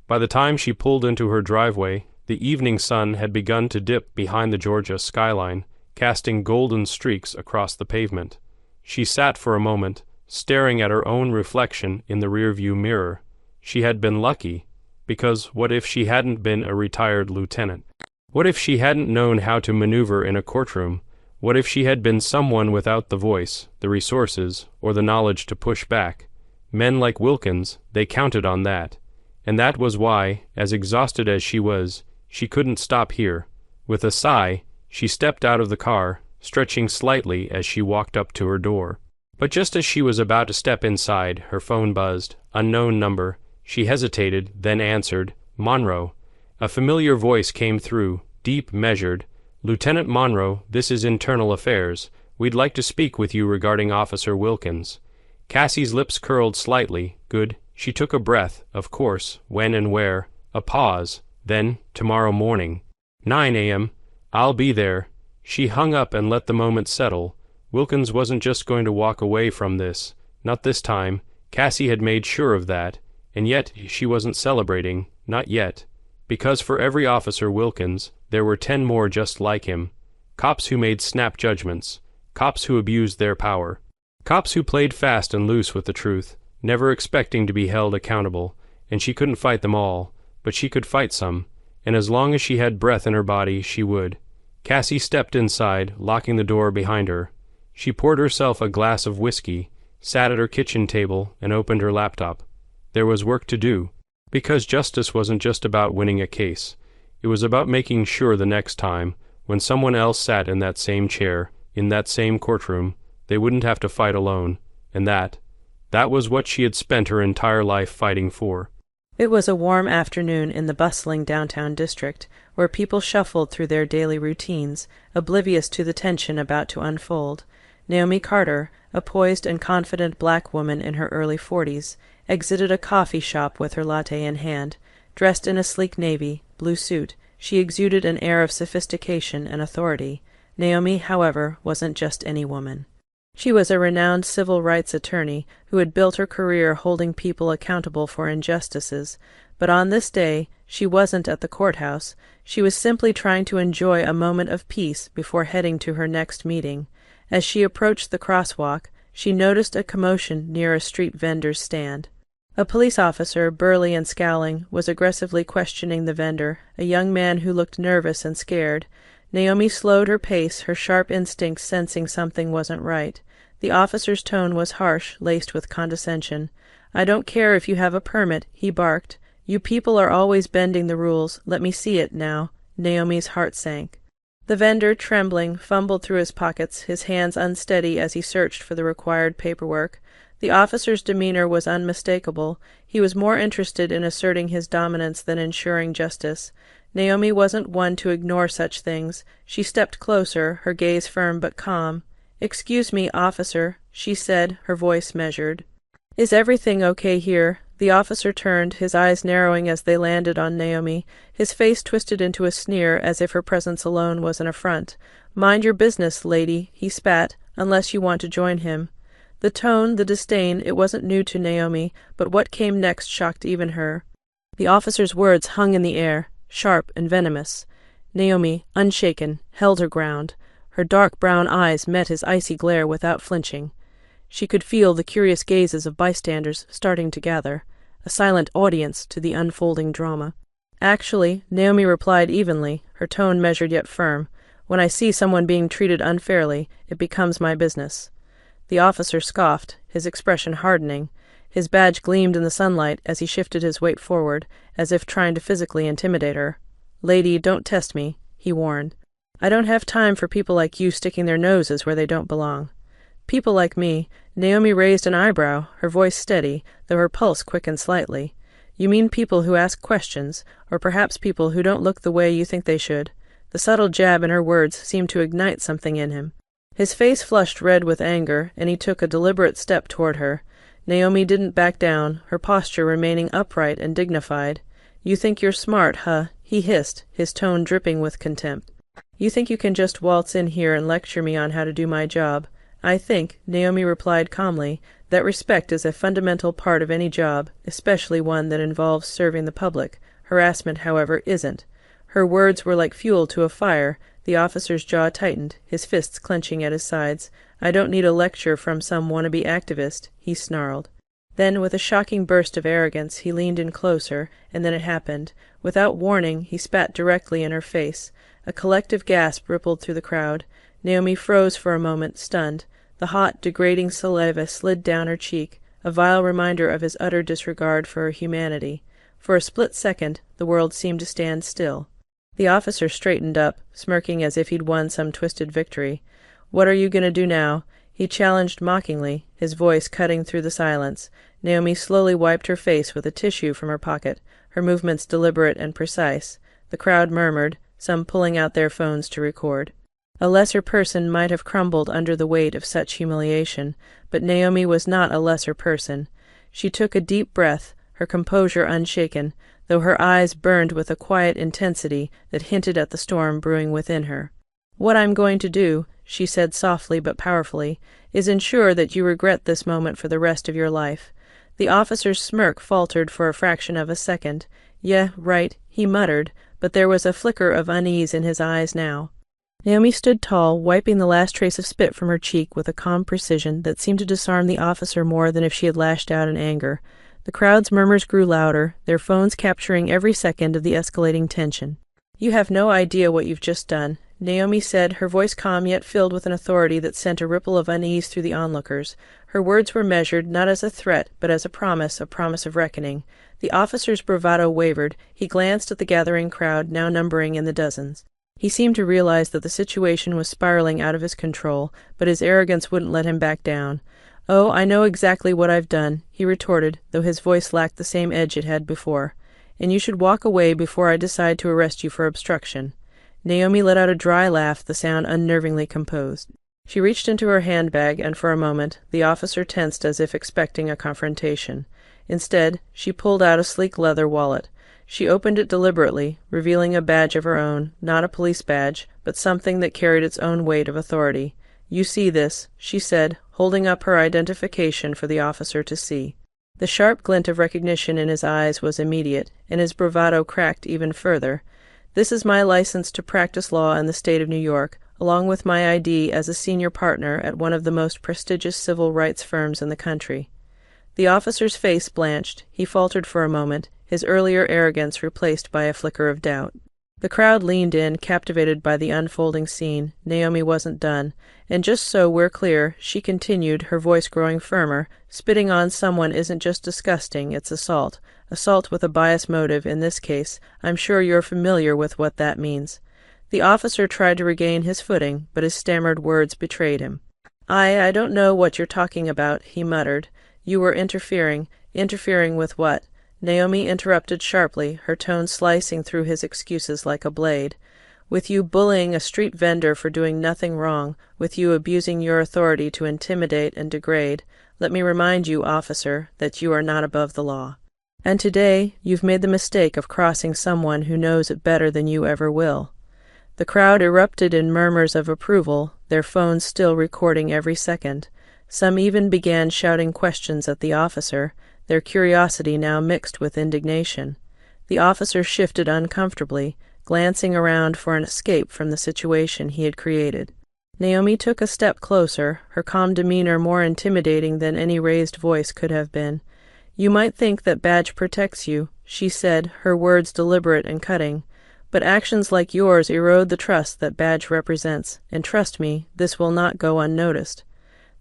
By the time she pulled into her driveway, the evening sun had begun to dip behind the Georgia skyline, casting golden streaks across the pavement. She sat for a moment, staring at her own reflection in the rearview mirror. She had been lucky, because what if she hadn't been a retired lieutenant? What if she hadn't known how to maneuver in a courtroom? What if she had been someone without the voice, the resources, or the knowledge to push back? Men like Wilkins, they counted on that. And that was why, as exhausted as she was, she couldn't stop here. With a sigh, she stepped out of the car, stretching slightly as she walked up to her door. But just as she was about to step inside, her phone buzzed. Unknown number. She hesitated, then answered. "Monroe." A familiar voice came through, deep, measured. "Lieutenant Monroe, this is Internal Affairs. We'd like to speak with you regarding Officer Wilkins." Cassie's lips curled slightly. Good. She took a breath. Of course. When and where. A pause. Then, tomorrow morning. 9 a.m. I'll be there. She hung up and let the moment settle. Wilkins wasn't just going to walk away from this. Not this time. Cassie had made sure of that. And yet she wasn't celebrating. Not yet. Because for every Officer Wilkins, there were 10 more just like him. Cops who made snap judgments. Cops who abused their power. Cops who played fast and loose with the truth, never expecting to be held accountable. And she couldn't fight them all, but she could fight some. And as long as she had breath in her body, she would. Cassie stepped inside, locking the door behind her. She poured herself a glass of whiskey, sat at her kitchen table, and opened her laptop. There was work to do. Because justice wasn't just about winning a case. It was about making sure the next time, when someone else sat in that same chair, in that same courtroom, they wouldn't have to fight alone. And that was what she had spent her entire life fighting for. It was a warm afternoon in the bustling downtown district, where people shuffled through their daily routines, oblivious to the tension about to unfold. Naomi Carter, a poised and confident black woman in her early 40s, exited a coffee shop with her latte in hand. Dressed in a sleek navy blue suit, she exuded an air of sophistication and authority. Naomi, however, wasn't just any woman. She was a renowned civil rights attorney who had built her career holding people accountable for injustices, but on this day she wasn't at the courthouse. She was simply trying to enjoy a moment of peace before heading to her next meeting. As she approached the crosswalk, she noticed a commotion near a street vendor's stand. A police officer, burly and scowling, was aggressively questioning the vendor, a young man who looked nervous and scared. Naomi slowed her pace, her sharp instincts sensing something wasn't right. The officer's tone was harsh, laced with condescension. "I don't care if you have a permit," he barked. "You people are always bending the rules. Let me see it now." Naomi's heart sank. The vendor, trembling, fumbled through his pockets, his hands unsteady as he searched for the required paperwork. The officer's demeanor was unmistakable. He was more interested in asserting his dominance than ensuring justice. Naomi wasn't one to ignore such things. She stepped closer, her gaze firm but calm. "Excuse me, officer," she said, her voice measured. "Is everything okay here?" The officer turned, his eyes narrowing as they landed on Naomi. His face twisted into a sneer, as if her presence alone was an affront. "Mind your business, lady," he spat, "unless you want to join him." The tone, the disdain, it wasn't new to Naomi, but what came next shocked even her. The officer's words hung in the air, sharp and venomous. Naomi, unshaken, held her ground. Her dark brown eyes met his icy glare without flinching. She could feel the curious gazes of bystanders starting to gather, a silent audience to the unfolding drama. "Actually," Naomi replied evenly, her tone measured yet firm, "when I see someone being treated unfairly, it becomes my business." The officer scoffed, his expression hardening. His badge gleamed in the sunlight as he shifted his weight forward, as if trying to physically intimidate her. "Lady, don't test me," he warned. "I don't have time for people like you sticking their noses where they don't belong." "People like me?" Naomi raised an eyebrow, her voice steady, though her pulse quickened slightly. "You mean people who ask questions, or perhaps people who don't look the way you think they should?" The subtle jab in her words seemed to ignite something in him. His face flushed red with anger, and he took a deliberate step toward her. Naomi didn't back down, her posture remaining upright and dignified. "You think you're smart, huh?" he hissed, his tone dripping with contempt. "You think you can just waltz in here and lecture me on how to do my job? I think," Naomi replied calmly, "that respect is a fundamental part of any job, especially one that involves serving the public. Harassment, however, isn't." Her words were like fuel to a fire. The officer's jaw tightened, his fists clenching at his sides. "I don't need a lecture from some wannabe activist," he snarled. Then, with a shocking burst of arrogance, he leaned in closer, and then it happened. Without warning, he spat directly in her face. A collective gasp rippled through the crowd. Naomi froze for a moment, stunned. The hot, degrading saliva slid down her cheek, a vile reminder of his utter disregard for her humanity. For a split second, the world seemed to stand still. The officer straightened up, smirking as if he'd won some twisted victory. "What are you going to do now?" he challenged mockingly, his voice cutting through the silence. Naomi slowly wiped her face with a tissue from her pocket, her movements deliberate and precise. The crowd murmured, some pulling out their phones to record. A lesser person might have crumbled under the weight of such humiliation, but Naomi was not a lesser person. She took a deep breath, her composure unshaken, though her eyes burned with a quiet intensity that hinted at the storm brewing within her. "What I'm going to do," she said softly but powerfully, "is ensure that you regret this moment for the rest of your life." The officer's smirk faltered for a fraction of a second. "Yeah, right," he muttered, but there was a flicker of unease in his eyes now. Naomi stood tall, wiping the last trace of spit from her cheek with a calm precision that seemed to disarm the officer more than if she had lashed out in anger. The crowd's murmurs grew louder, their phones capturing every second of the escalating tension. "You have no idea what you've just done," Naomi said, her voice calm yet filled with an authority that sent a ripple of unease through the onlookers. Her words were measured, not as a threat, but as a promise of reckoning. The officer's bravado wavered. He glanced at the gathering crowd, now numbering in the dozens. He seemed to realize that the situation was spiraling out of his control, but his arrogance wouldn't let him back down. "Oh, I know exactly what I've done," he retorted, though his voice lacked the same edge it had before. "And you should walk away before I decide to arrest you for obstruction." Naomi let out a dry laugh, the sound unnervingly composed. She reached into her handbag, and for a moment the officer tensed as if expecting a confrontation. Instead, she pulled out a sleek leather wallet. She opened it deliberately, revealing a badge of her own, not a police badge, but something that carried its own weight of authority. "You see this," she said, holding up her identification for the officer to see. The sharp glint of recognition in his eyes was immediate, and his bravado cracked even further. "This is my license to practice law in the state of New York, along with my ID as a senior partner at one of the most prestigious civil rights firms in the country." The officer's face blanched. He faltered for a moment, his earlier arrogance replaced by a flicker of doubt. The crowd leaned in, captivated by the unfolding scene. Naomi wasn't done. "And just so we're clear," she continued, her voice growing firmer, "spitting on someone isn't just disgusting, it's assault. Assault with a biased motive, in this case. I'm sure you're familiar with what that means." The officer tried to regain his footing, but his stammered words betrayed him. I don't know what you're talking about," he muttered. "You were interfering." "Interfering with what?" Naomi interrupted sharply, her tone slicing through his excuses like a blade. "With you bullying a street vendor for doing nothing wrong, with you abusing your authority to intimidate and degrade. Let me remind you, officer, that you are not above the law. And today you've made the mistake of crossing someone who knows it better than you ever will." The crowd erupted in murmurs of approval, their phones still recording every second. Some even began shouting questions at the officer, their curiosity now mixed with indignation. The officer shifted uncomfortably, glancing around for an escape from the situation he had created. Naomi took a step closer, her calm demeanor more intimidating than any raised voice could have been. "You might think that badge protects you," she said, her words deliberate and cutting, "but actions like yours erode the trust that badge represents, and trust me, this will not go unnoticed."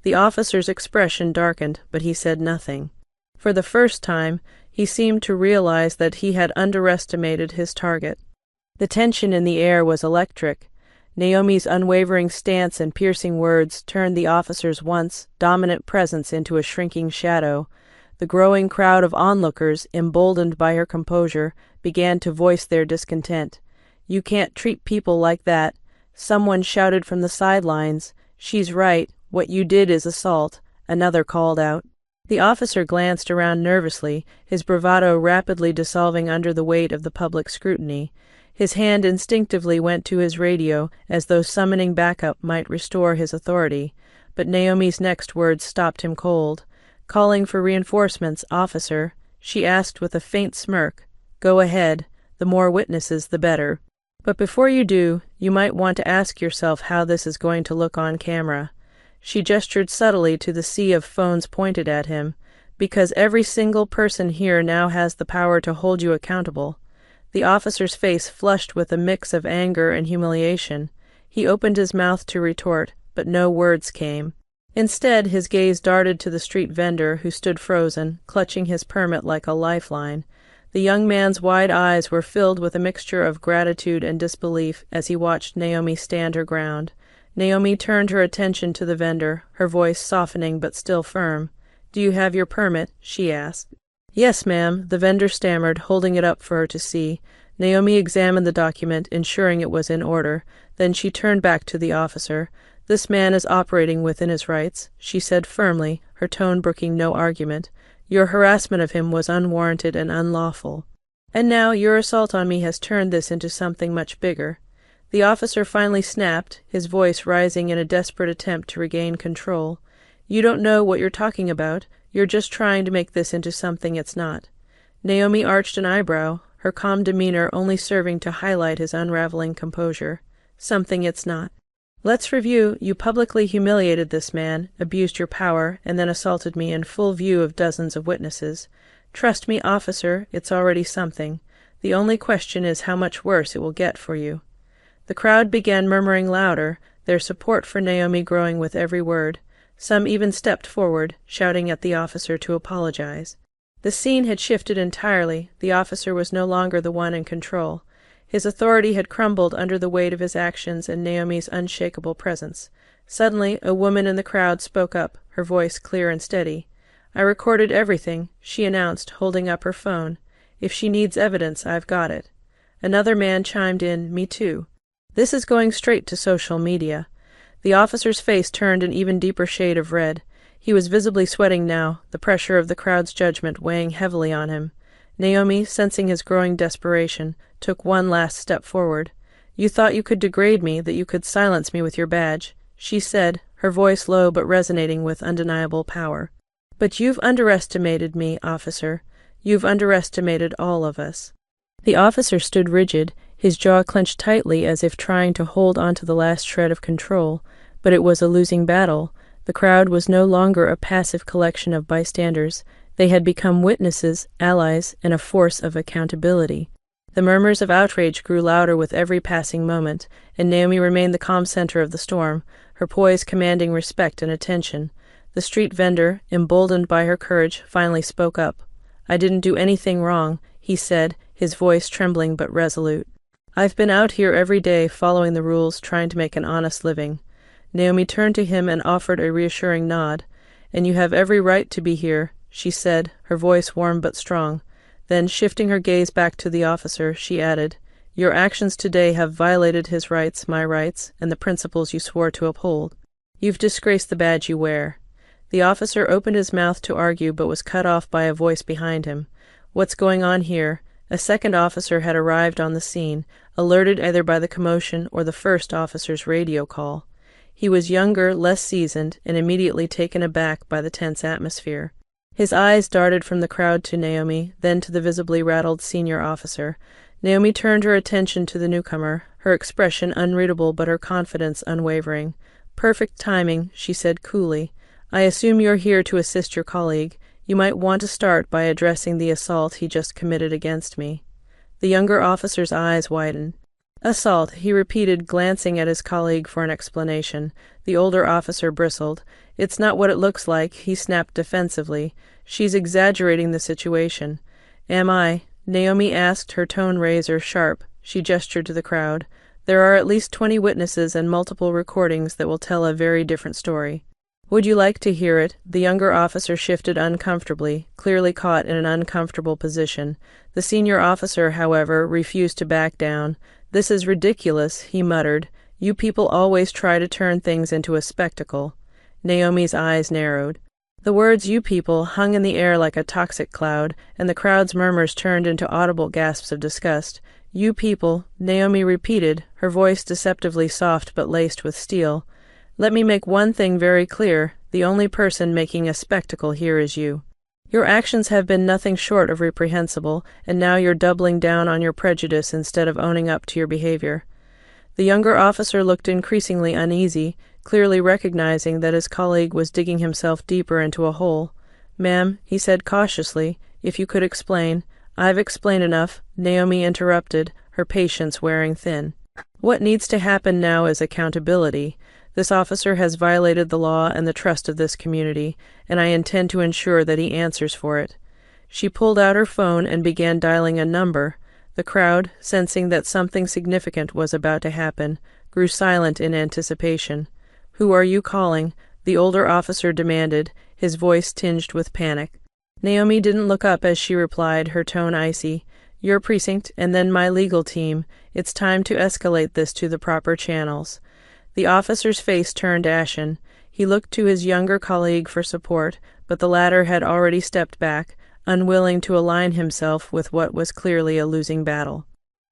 The officer's expression darkened, but he said nothing. For the first time, he seemed to realize that he had underestimated his target. The tension in the air was electric. Naomi's unwavering stance and piercing words turned the officer's once dominant presence into a shrinking shadow. The growing crowd of onlookers, emboldened by her composure, began to voice their discontent. "You can't treat people like that." Someone shouted from the sidelines, "She's right, what you did is assault." Another called out. The officer glanced around nervously, his bravado rapidly dissolving under the weight of the public scrutiny. His hand instinctively went to his radio, as though summoning backup might restore his authority, but Naomi's next words stopped him cold. "Calling for reinforcements, officer," she asked with a faint smirk. "Go ahead. The more witnesses, the better. But before you do, you might want to ask yourself how this is going to look on camera." She gestured subtly to the sea of phones pointed at him. "Because every single person here now has the power to hold you accountable." The officer's face flushed with a mix of anger and humiliation. He opened his mouth to retort, but no words came. Instead, his gaze darted to the street vendor, who stood frozen, clutching his permit like a lifeline. The young man's wide eyes were filled with a mixture of gratitude and disbelief as he watched Naomi stand her ground. Naomi turned her attention to the vendor, her voice softening but still firm. "Do you have your permit?" she asked. "Yes, ma'am," the vendor stammered, holding it up for her to see. Naomi examined the document, ensuring it was in order. Then she turned back to the officer. "This man is operating within his rights," she said firmly, her tone brooking no argument. "Your harassment of him was unwarranted and unlawful. And now your assault on me has turned this into something much bigger." The officer finally snapped, his voice rising in a desperate attempt to regain control. "You don't know what you're talking about. You're just trying to make this into something it's not." Naomi arched an eyebrow, her calm demeanor only serving to highlight his unraveling composure. "Something it's not. Let's review. You publicly humiliated this man, abused your power, and then assaulted me in full view of dozens of witnesses. Trust me, officer, it's already something. The only question is how much worse it will get for you." The crowd began murmuring louder, their support for Naomi growing with every word. Some even stepped forward, shouting at the officer to apologize. The scene had shifted entirely. The officer was no longer the one in control. His authority had crumbled under the weight of his actions and Naomi's unshakable presence. Suddenly, a woman in the crowd spoke up, her voice clear and steady. "I recorded everything," she announced, holding up her phone. "If she needs evidence, I've got it." Another man chimed in, "Me too." "This is going straight to social media." The officer's face turned an even deeper shade of red. He was visibly sweating now, the pressure of the crowd's judgment weighing heavily on him. Naomi, sensing his growing desperation, took one last step forward. "You thought you could degrade me, that you could silence me with your badge," she said, her voice low but resonating with undeniable power. "But you've underestimated me, officer. You've underestimated all of us." The officer stood rigid, his jaw clenched tightly as if trying to hold onto the last shred of control. But it was a losing battle. The crowd was no longer a passive collection of bystanders. They had become witnesses, allies, and a force of accountability. The murmurs of outrage grew louder with every passing moment, and Naomi remained the calm center of the storm, her poise commanding respect and attention. The street vendor, emboldened by her courage, finally spoke up. "I didn't do anything wrong," he said, his voice trembling but resolute. "I've been out here every day following the rules, trying to make an honest living." Naomi turned to him and offered a reassuring nod. "And you have every right to be here," she said, her voice warm but strong. Then, shifting her gaze back to the officer, she added, "Your actions today have violated his rights, my rights, and the principles you swore to uphold. You've disgraced the badge you wear." The officer opened his mouth to argue but was cut off by a voice behind him. "What's going on here?" A second officer had arrived on the scene, alerted either by the commotion or the first officer's radio call. He was younger, less seasoned, and immediately taken aback by the tense atmosphere. His eyes darted from the crowd to Naomi, then to the visibly rattled senior officer. Naomi turned her attention to the newcomer, her expression unreadable but her confidence unwavering. Perfect timing, she said coolly. I assume you're here to assist your colleague. You might want to start by addressing the assault he just committed against me. The younger officer's eyes widened. Assault, he repeated, glancing at his colleague for an explanation. The older officer bristled. It's not what it looks like, he snapped defensively. She's exaggerating the situation. Am I? Naomi asked, her tone razor sharp. She gestured to the crowd. There are at least 20 witnesses and multiple recordings that will tell a very different story. Would you like to hear it? The younger officer shifted uncomfortably, clearly caught in an uncomfortable position. The senior officer, however, refused to back down. This is ridiculous, he muttered. You people always try to turn things into a spectacle. Naomi's eyes narrowed. The words "you people" hung in the air like a toxic cloud, and the crowd's murmurs turned into audible gasps of disgust. You people, Naomi repeated, her voice deceptively soft but laced with steel. Let me make one thing very clear. The only person making a spectacle here is you. Your actions have been nothing short of reprehensible, and now you're doubling down on your prejudice instead of owning up to your behavior. The younger officer looked increasingly uneasy, clearly recognizing that his colleague was digging himself deeper into a hole. Ma'am, he said cautiously, if you could explain. I've explained enough, Naomi interrupted, her patience wearing thin. What needs to happen now is accountability. This officer has violated the law and the trust of this community, and I intend to ensure that he answers for it. She pulled out her phone and began dialing a number. The crowd, sensing that something significant was about to happen, grew silent in anticipation. Who are you calling? The older officer demanded, his voice tinged with panic. Naomi didn't look up as she replied, her tone icy. Your precinct, and then my legal team. It's time to escalate this to the proper channels. The officer's face turned ashen. He looked to his younger colleague for support, but the latter had already stepped back, unwilling to align himself with what was clearly a losing battle.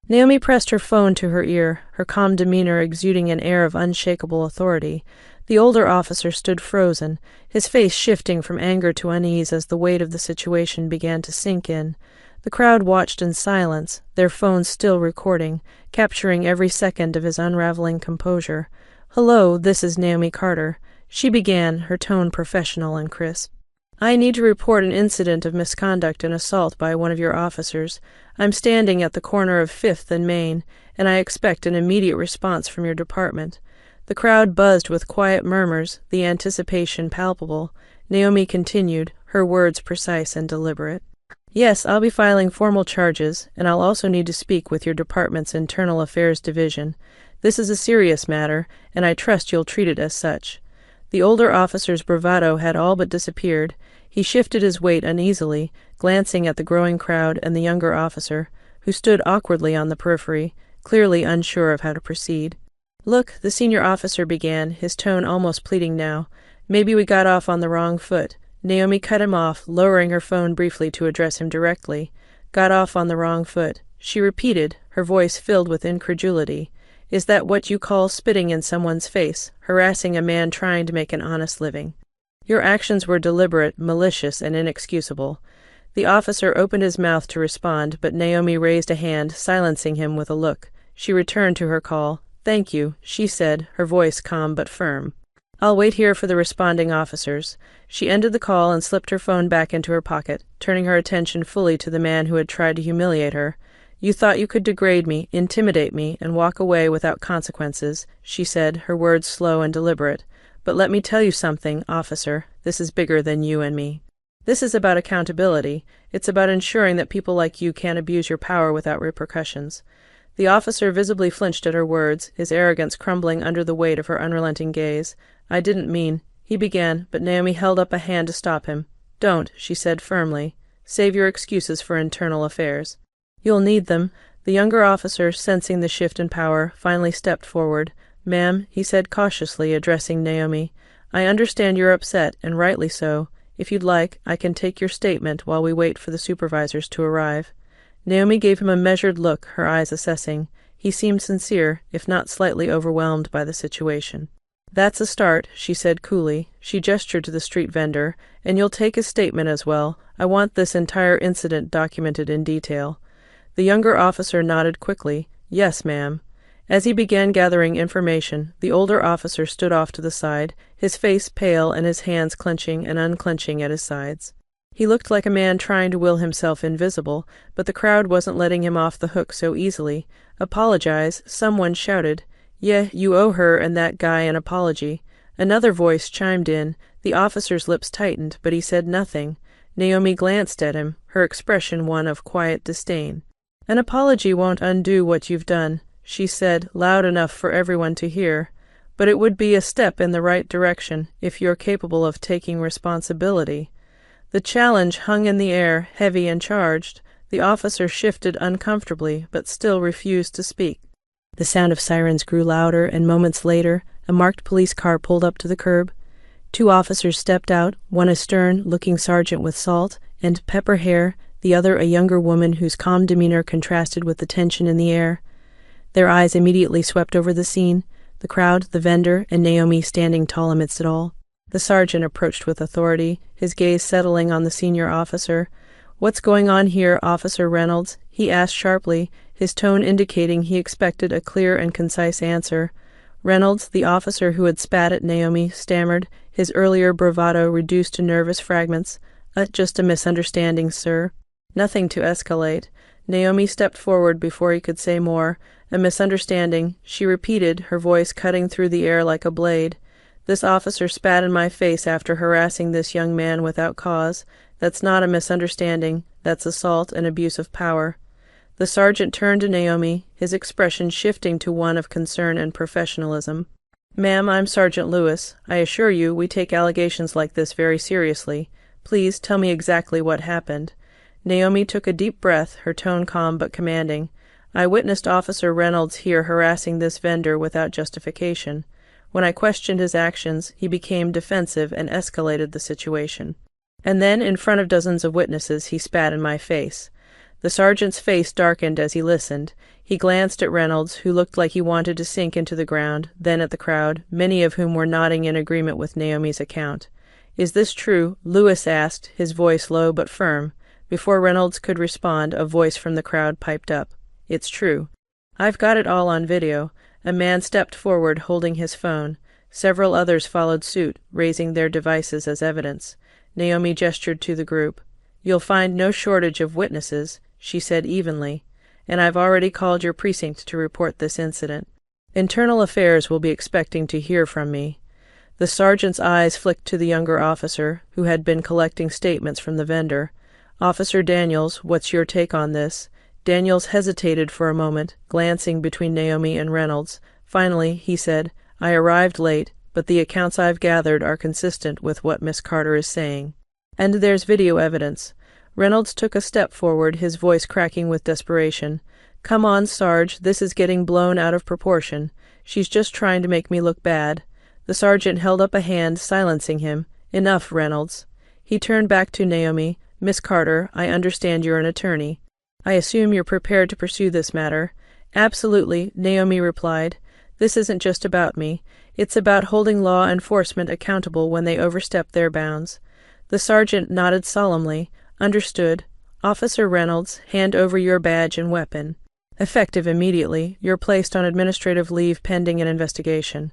Naomi pressed her phone to her ear, her calm demeanor exuding an air of unshakable authority. The older officer stood frozen, his face shifting from anger to unease as the weight of the situation began to sink in. The crowd watched in silence, their phones still recording, capturing every second of his unraveling composure. Hello, this is Naomi Carter. She began, her tone professional and crisp. I need to report an incident of misconduct and assault by one of your officers. I'm standing at the corner of 5th and Main, and I expect an immediate response from your department. The crowd buzzed with quiet murmurs, the anticipation palpable. Naomi continued, her words precise and deliberate. Yes, I'll be filing formal charges, and I'll also need to speak with your department's Internal Affairs Division. This is a serious matter, and I trust you'll treat it as such. The older officer's bravado had all but disappeared. He shifted his weight uneasily, glancing at the growing crowd and the younger officer, who stood awkwardly on the periphery, clearly unsure of how to proceed. Look, the senior officer began, his tone almost pleading now. Maybe we got off on the wrong foot. Naomi cut him off, lowering her phone briefly to address him directly. Got off on the wrong foot. She repeated, her voice filled with incredulity. Is that what you call spitting in someone's face, harassing a man trying to make an honest living? Your actions were deliberate, malicious, and inexcusable. The officer opened his mouth to respond, but Naomi raised a hand, silencing him with a look. She returned to her call. Thank you, she said, her voice calm but firm. I'll wait here for the responding officers. She ended the call and slipped her phone back into her pocket, turning her attention fully to the man who had tried to humiliate her. You thought you could degrade me, intimidate me, and walk away without consequences, she said, her words slow and deliberate. But let me tell you something, officer. This is bigger than you and me. This is about accountability. It's about ensuring that people like you can't abuse your power without repercussions. The officer visibly flinched at her words, his arrogance crumbling under the weight of her unrelenting gaze. I didn't mean, he began, but Naomi held up a hand to stop him. Don't, she said firmly. Save your excuses for internal affairs. You'll need them. The younger officer, sensing the shift in power, finally stepped forward. Ma'am, he said cautiously, addressing Naomi, I understand you're upset, and rightly so. If you'd like, I can take your statement while we wait for the supervisors to arrive. Naomi gave him a measured look, her eyes assessing. He seemed sincere, if not slightly overwhelmed by the situation. That's a start, she said coolly. She gestured to the street vendor. And you'll take his statement as well. I want this entire incident documented in detail. The younger officer nodded quickly. Yes, ma'am. As he began gathering information, the older officer stood off to the side, his face pale and his hands clenching and unclenching at his sides. He looked like a man trying to will himself invisible, but the crowd wasn't letting him off the hook so easily. "Apologize," someone shouted. "Yeah, you owe her and that guy an apology." Another voice chimed in. The officer's lips tightened, but he said nothing. Naomi glanced at him, her expression one of quiet disdain. "An apology won't undo what you've done," she said, loud enough for everyone to hear. "But it would be a step in the right direction, if you're capable of taking responsibility." The challenge hung in the air, heavy and charged. The officer shifted uncomfortably, but still refused to speak. The sound of sirens grew louder, and moments later, a marked police car pulled up to the curb. Two officers stepped out, one a stern-looking sergeant with salt and pepper hair, the other a younger woman whose calm demeanor contrasted with the tension in the air. Their eyes immediately swept over the scene, the crowd, the vendor, and Naomi standing tall amidst it all. The sergeant approached with authority, his gaze settling on the senior officer. "What's going on here, Officer Reynolds?" he asked sharply, his tone indicating he expected a clear and concise answer. Reynolds, the officer who had spat at Naomi, stammered, his earlier bravado reduced to nervous fragments. Just a misunderstanding, sir." Nothing to escalate. Naomi stepped forward before he could say more. "A misunderstanding," she repeated, her voice cutting through the air like a blade. "This officer spat in my face after harassing this young man without cause. That's not a misunderstanding. That's assault and abuse of power." The sergeant turned to Naomi, his expression shifting to one of concern and professionalism. "Ma'am, I'm Sergeant Lewis. I assure you we take allegations like this very seriously. Please tell me exactly what happened." Naomi took a deep breath, her tone calm but commanding. "I witnessed Officer Reynolds here harassing this vendor without justification. When I questioned his actions, he became defensive and escalated the situation. And then, in front of dozens of witnesses, he spat in my face." The sergeant's face darkened as he listened. He glanced at Reynolds, who looked like he wanted to sink into the ground, then at the crowd, many of whom were nodding in agreement with Naomi's account. "Is this true?" Lewis asked, his voice low but firm. Before Reynolds could respond, a voice from the crowd piped up. "It's true." "I've got it all on video." A man stepped forward, holding his phone. Several others followed suit, raising their devices as evidence. Naomi gestured to the group. "You'll find no shortage of witnesses," she said evenly, "and I've already called your precinct to report this incident. Internal Affairs will be expecting to hear from me." The sergeant's eyes flicked to the younger officer, who had been collecting statements from the vendor. "Officer Daniels, what's your take on this?" Daniels hesitated for a moment, glancing between Naomi and Reynolds. Finally, he said, "I arrived late, but the accounts I've gathered are consistent with what Miss Carter is saying. And there's video evidence." Reynolds took a step forward, his voice cracking with desperation. "Come on, Sarge, this is getting blown out of proportion. She's just trying to make me look bad." The sergeant held up a hand, silencing him. "Enough, Reynolds." He turned back to Naomi. "Miss Carter, I understand you're an attorney. I assume you're prepared to pursue this matter." "Absolutely," Naomi replied. "This isn't just about me. It's about holding law enforcement accountable when they overstep their bounds." The sergeant nodded solemnly. "Understood. Officer Reynolds, hand over your badge and weapon. Effective immediately. You're placed on administrative leave pending an investigation."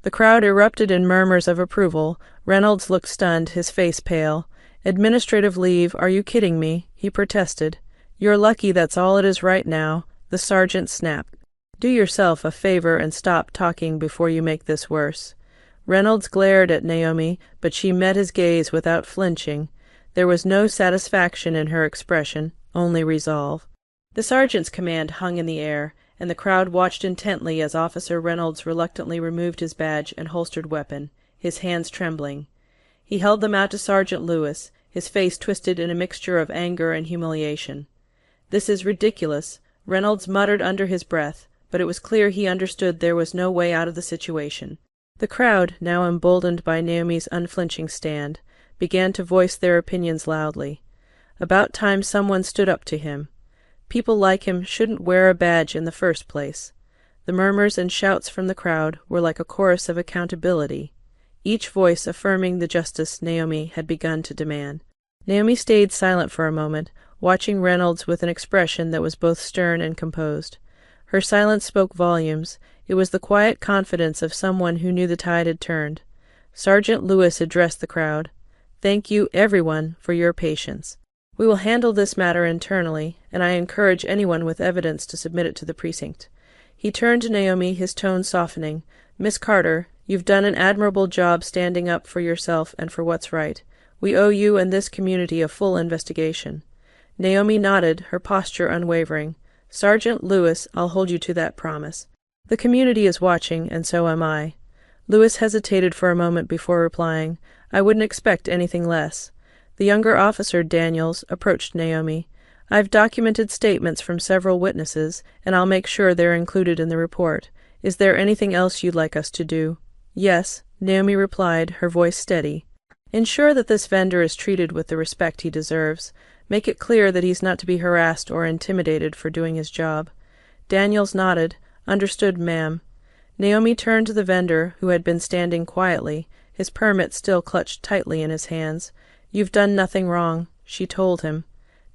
The crowd erupted in murmurs of approval. Reynolds looked stunned, his face pale. "Administrative leave? Are you kidding me?" he protested. "You're lucky that's all it is right now," the sergeant snapped. "Do yourself a favor and stop talking before you make this worse." Reynolds glared at Naomi, but she met his gaze without flinching. There was no satisfaction in her expression, only resolve. The sergeant's command hung in the air, and the crowd watched intently as Officer Reynolds reluctantly removed his badge and holstered weapon, his hands trembling. He held them out to Sergeant Lewis, his face twisted in a mixture of anger and humiliation. "This is ridiculous," Reynolds muttered under his breath, but it was clear he understood there was no way out of the situation. The crowd, now emboldened by Naomi's unflinching stand, began to voice their opinions loudly. About time someone stood up to him. People like him shouldn't wear a badge in the first place. The murmurs and shouts from the crowd were like a chorus of accountability, each voice affirming the justice Naomi had begun to demand. Naomi stayed silent for a moment, watching Reynolds with an expression that was both stern and composed. Her silence spoke volumes. It was the quiet confidence of someone who knew the tide had turned. Sergeant Lewis addressed the crowd. "Thank you, everyone, for your patience. We will handle this matter internally, and I encourage anyone with evidence to submit it to the precinct." He turned to Naomi, his tone softening. "Miss Carter, you've done an admirable job standing up for yourself and for what's right. We owe you and this community a full investigation." Naomi nodded, her posture unwavering. "Sergeant Lewis, I'll hold you to that promise. The community is watching, and so am I." Lewis hesitated for a moment before replying. "I wouldn't expect anything less." The younger officer, Daniels, approached Naomi. "I've documented statements from several witnesses, and I'll make sure they're included in the report. Is there anything else you'd like us to do?" "Yes," Naomi replied, her voice steady. "Ensure that this vendor is treated with the respect he deserves. Make it clear that he's not to be harassed or intimidated for doing his job." Daniels nodded. "Understood, ma'am." Naomi turned to the vendor, who had been standing quietly, his permit still clutched tightly in his hands. "You've done nothing wrong," she told him.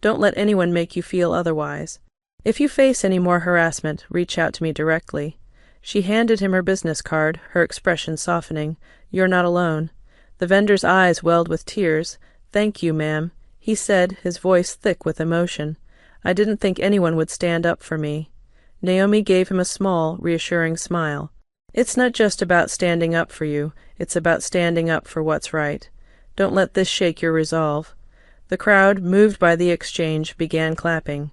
"Don't let anyone make you feel otherwise. If you face any more harassment, reach out to me directly." She handed him her business card, her expression softening. "You're not alone." The vendor's eyes welled with tears. "Thank you, ma'am," he said, his voice thick with emotion. "I didn't think anyone would stand up for me." Naomi gave him a small, reassuring smile. "It's not just about standing up for you, it's about standing up for what's right. Don't let this shake your resolve." The crowd, moved by the exchange, began clapping.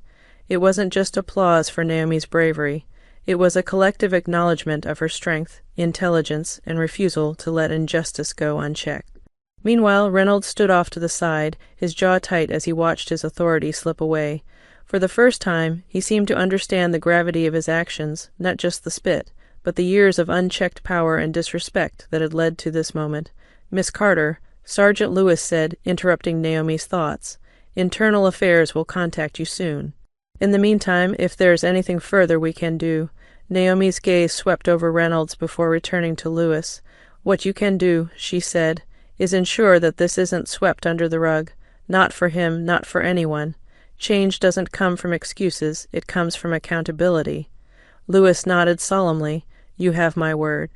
It wasn't just applause for Naomi's bravery. It was a collective acknowledgment of her strength, intelligence, and refusal to let injustice go unchecked. Meanwhile, Reynolds stood off to the side, his jaw tight as he watched his authority slip away. For the first time, he seemed to understand the gravity of his actions, not just the spit, but the years of unchecked power and disrespect that had led to this moment. "Miss Carter," Sergeant Lewis said, interrupting Naomi's thoughts, "Internal Affairs will contact you soon. In the meantime, if there is anything further we can do." Naomi's gaze swept over Reynolds before returning to Lewis. "What you can do," she said, "is ensure that this isn't swept under the rug. Not for him, not for anyone. Change doesn't come from excuses, it comes from accountability." Lewis nodded solemnly. "You have my word."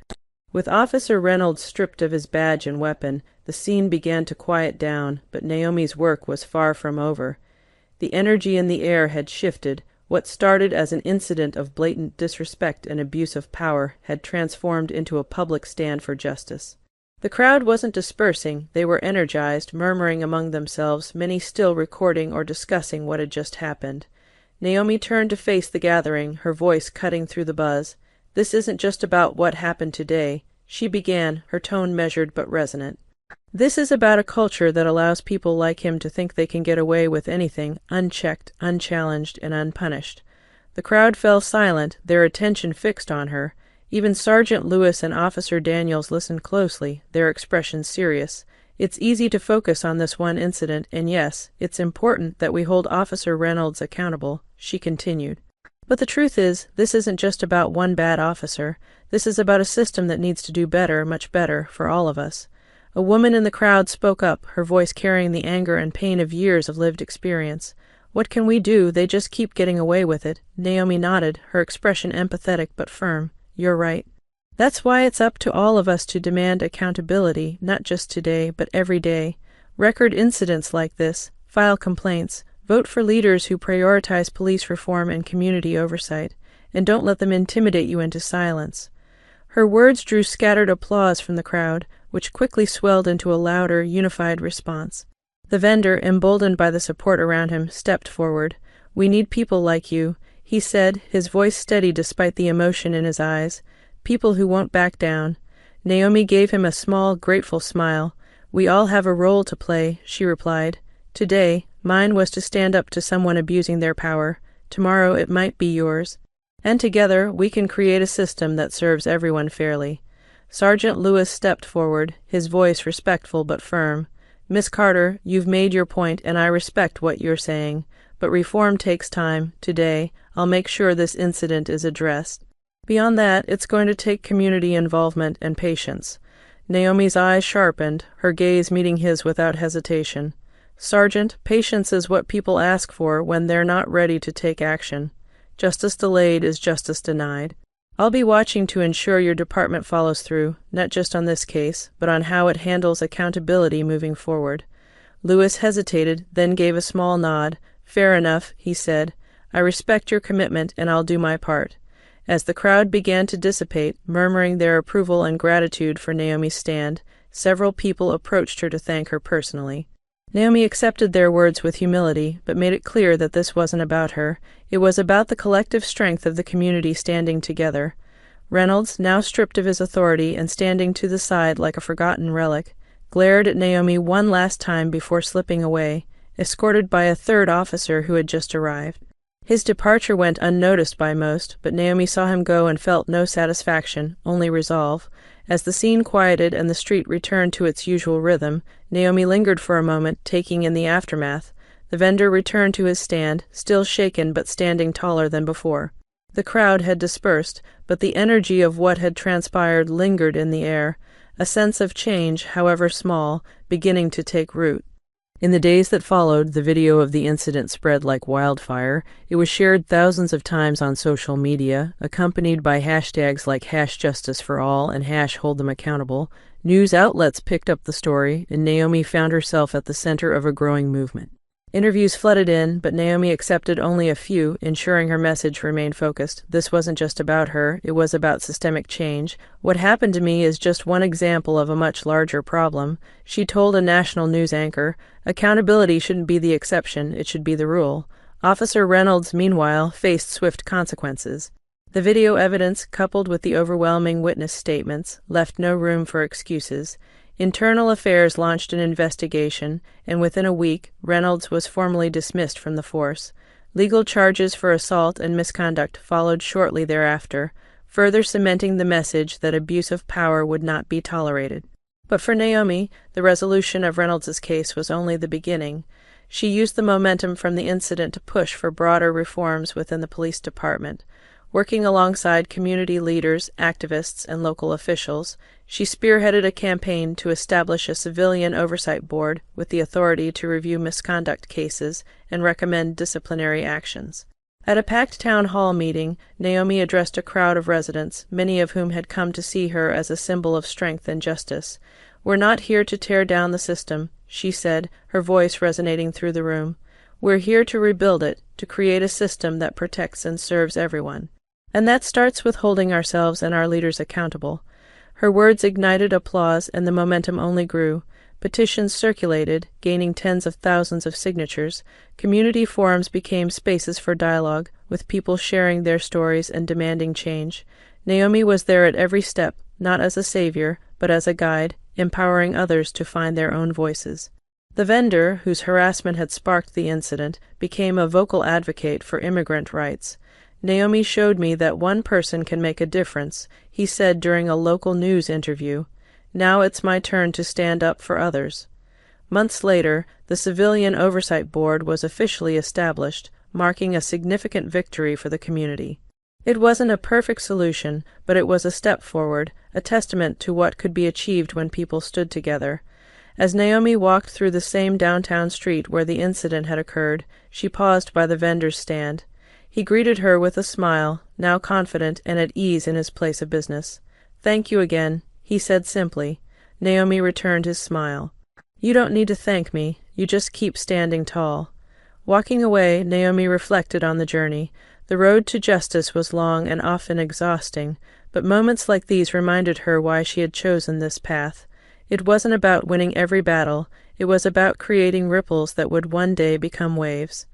With Officer Reynolds stripped of his badge and weapon, the scene began to quiet down, but Naomi's work was far from over. The energy in the air had shifted. What started as an incident of blatant disrespect and abuse of power had transformed into a public stand for justice. The crowd wasn't dispersing, they were energized, murmuring among themselves, many still recording or discussing what had just happened. Naomi turned to face the gathering, her voice cutting through the buzz. "This isn't just about what happened today," she began, her tone measured but resonant. "This is about a culture that allows people like him to think they can get away with anything, unchecked, unchallenged, and unpunished." The crowd fell silent, their attention fixed on her. Even Sergeant Lewis and Officer Daniels listened closely, their expressions serious. "It's easy to focus on this one incident, and yes, it's important that we hold Officer Reynolds accountable," she continued. "But the truth is, this isn't just about one bad officer. This is about a system that needs to do better, much better, for all of us." A woman in the crowd spoke up, her voice carrying the anger and pain of years of lived experience. "What can we do? They just keep getting away with it." Naomi nodded, her expression empathetic but firm. "You're right. That's why it's up to all of us to demand accountability, not just today, but every day. Record incidents like this, file complaints, vote for leaders who prioritize police reform and community oversight, and don't let them intimidate you into silence." Her words drew scattered applause from the crowd, which quickly swelled into a louder, unified response. The vendor, emboldened by the support around him, stepped forward. "We need people like you," he said, his voice steady despite the emotion in his eyes. "People who won't back down." Naomi gave him a small, grateful smile. "We all have a role to play," she replied. "Today, mine was to stand up to someone abusing their power. Tomorrow it might be yours. And together we can create a system that serves everyone fairly." Sergeant Lewis stepped forward, his voice respectful but firm. "Miss Carter, you've made your point, and I respect what you're saying. But reform takes time. Today, I'll make sure this incident is addressed. Beyond that, it's going to take community involvement and patience." Naomi's eyes sharpened, her gaze meeting his without hesitation. "Sergeant, patience is what people ask for when they're not ready to take action. Justice delayed is justice denied. I'll be watching to ensure your department follows through, not just on this case, but on how it handles accountability moving forward. Lewis hesitated, then gave a small nod. Fair enough, he said. I respect your commitment, and I'll do my part. As the crowd began to dissipate, murmuring their approval and gratitude for Naomi's stand, several people approached her to thank her personally. Naomi accepted their words with humility, but made it clear that this wasn't about her. It was about the collective strength of the community standing together. Reynolds, now stripped of his authority and standing to the side like a forgotten relic, glared at Naomi one last time before slipping away, escorted by a third officer who had just arrived. His departure went unnoticed by most, but Naomi saw him go and felt no satisfaction, only resolve. As the scene quieted and the street returned to its usual rhythm, Naomi lingered for a moment, taking in the aftermath. The vendor returned to his stand, still shaken but standing taller than before. The crowd had dispersed, but the energy of what had transpired lingered in the air, a sense of change, however small, beginning to take root. In the days that followed, the video of the incident spread like wildfire. It was shared thousands of times on social media, accompanied by hashtags like #JusticeForAll and #HoldThemAccountable. News outlets picked up the story, and Naomi found herself at the center of a growing movement. Interviews flooded in, but Naomi accepted only a few, ensuring her message remained focused. This wasn't just about her, it was about systemic change. What happened to me is just one example of a much larger problem, she told a national news anchor. Accountability shouldn't be the exception, it should be the rule. Officer Reynolds, meanwhile, faced swift consequences. The video evidence, coupled with the overwhelming witness statements, left no room for excuses. Internal Affairs launched an investigation, and within a week, Reynolds was formally dismissed from the force. Legal charges for assault and misconduct followed shortly thereafter, further cementing the message that abuse of power would not be tolerated. But for Naomi, the resolution of Reynolds's case was only the beginning. She used the momentum from the incident to push for broader reforms within the police department. Working alongside community leaders, activists, and local officials, she spearheaded a campaign to establish a civilian oversight board with the authority to review misconduct cases and recommend disciplinary actions. At a packed town hall meeting, Naomi addressed a crowd of residents, many of whom had come to see her as a symbol of strength and justice. "We're not here to tear down the system," she said, her voice resonating through the room. "We're here to rebuild it, to create a system that protects and serves everyone. And that starts with holding ourselves and our leaders accountable." Her words ignited applause, and the momentum only grew. Petitions circulated, gaining tens of thousands of signatures. Community forums became spaces for dialogue, with people sharing their stories and demanding change. Naomi was there at every step, not as a savior, but as a guide, empowering others to find their own voices. The vendor, whose harassment had sparked the incident, became a vocal advocate for immigrant rights. "Naomi showed me that one person can make a difference," he said during a local news interview. "Now it's my turn to stand up for others." Months later, the Civilian Oversight Board was officially established, marking a significant victory for the community. It wasn't a perfect solution, but it was a step forward, a testament to what could be achieved when people stood together. As Naomi walked through the same downtown street where the incident had occurred, she paused by the vendor's stand. He greeted her with a smile, now confident and at ease in his place of business. "Thank you again," he said simply. Naomi returned his smile. "You don't need to thank me. You just keep standing tall." Walking away, Naomi reflected on the journey. The road to justice was long and often exhausting, but moments like these reminded her why she had chosen this path. It wasn't about winning every battle. It was about creating ripples that would one day become waves.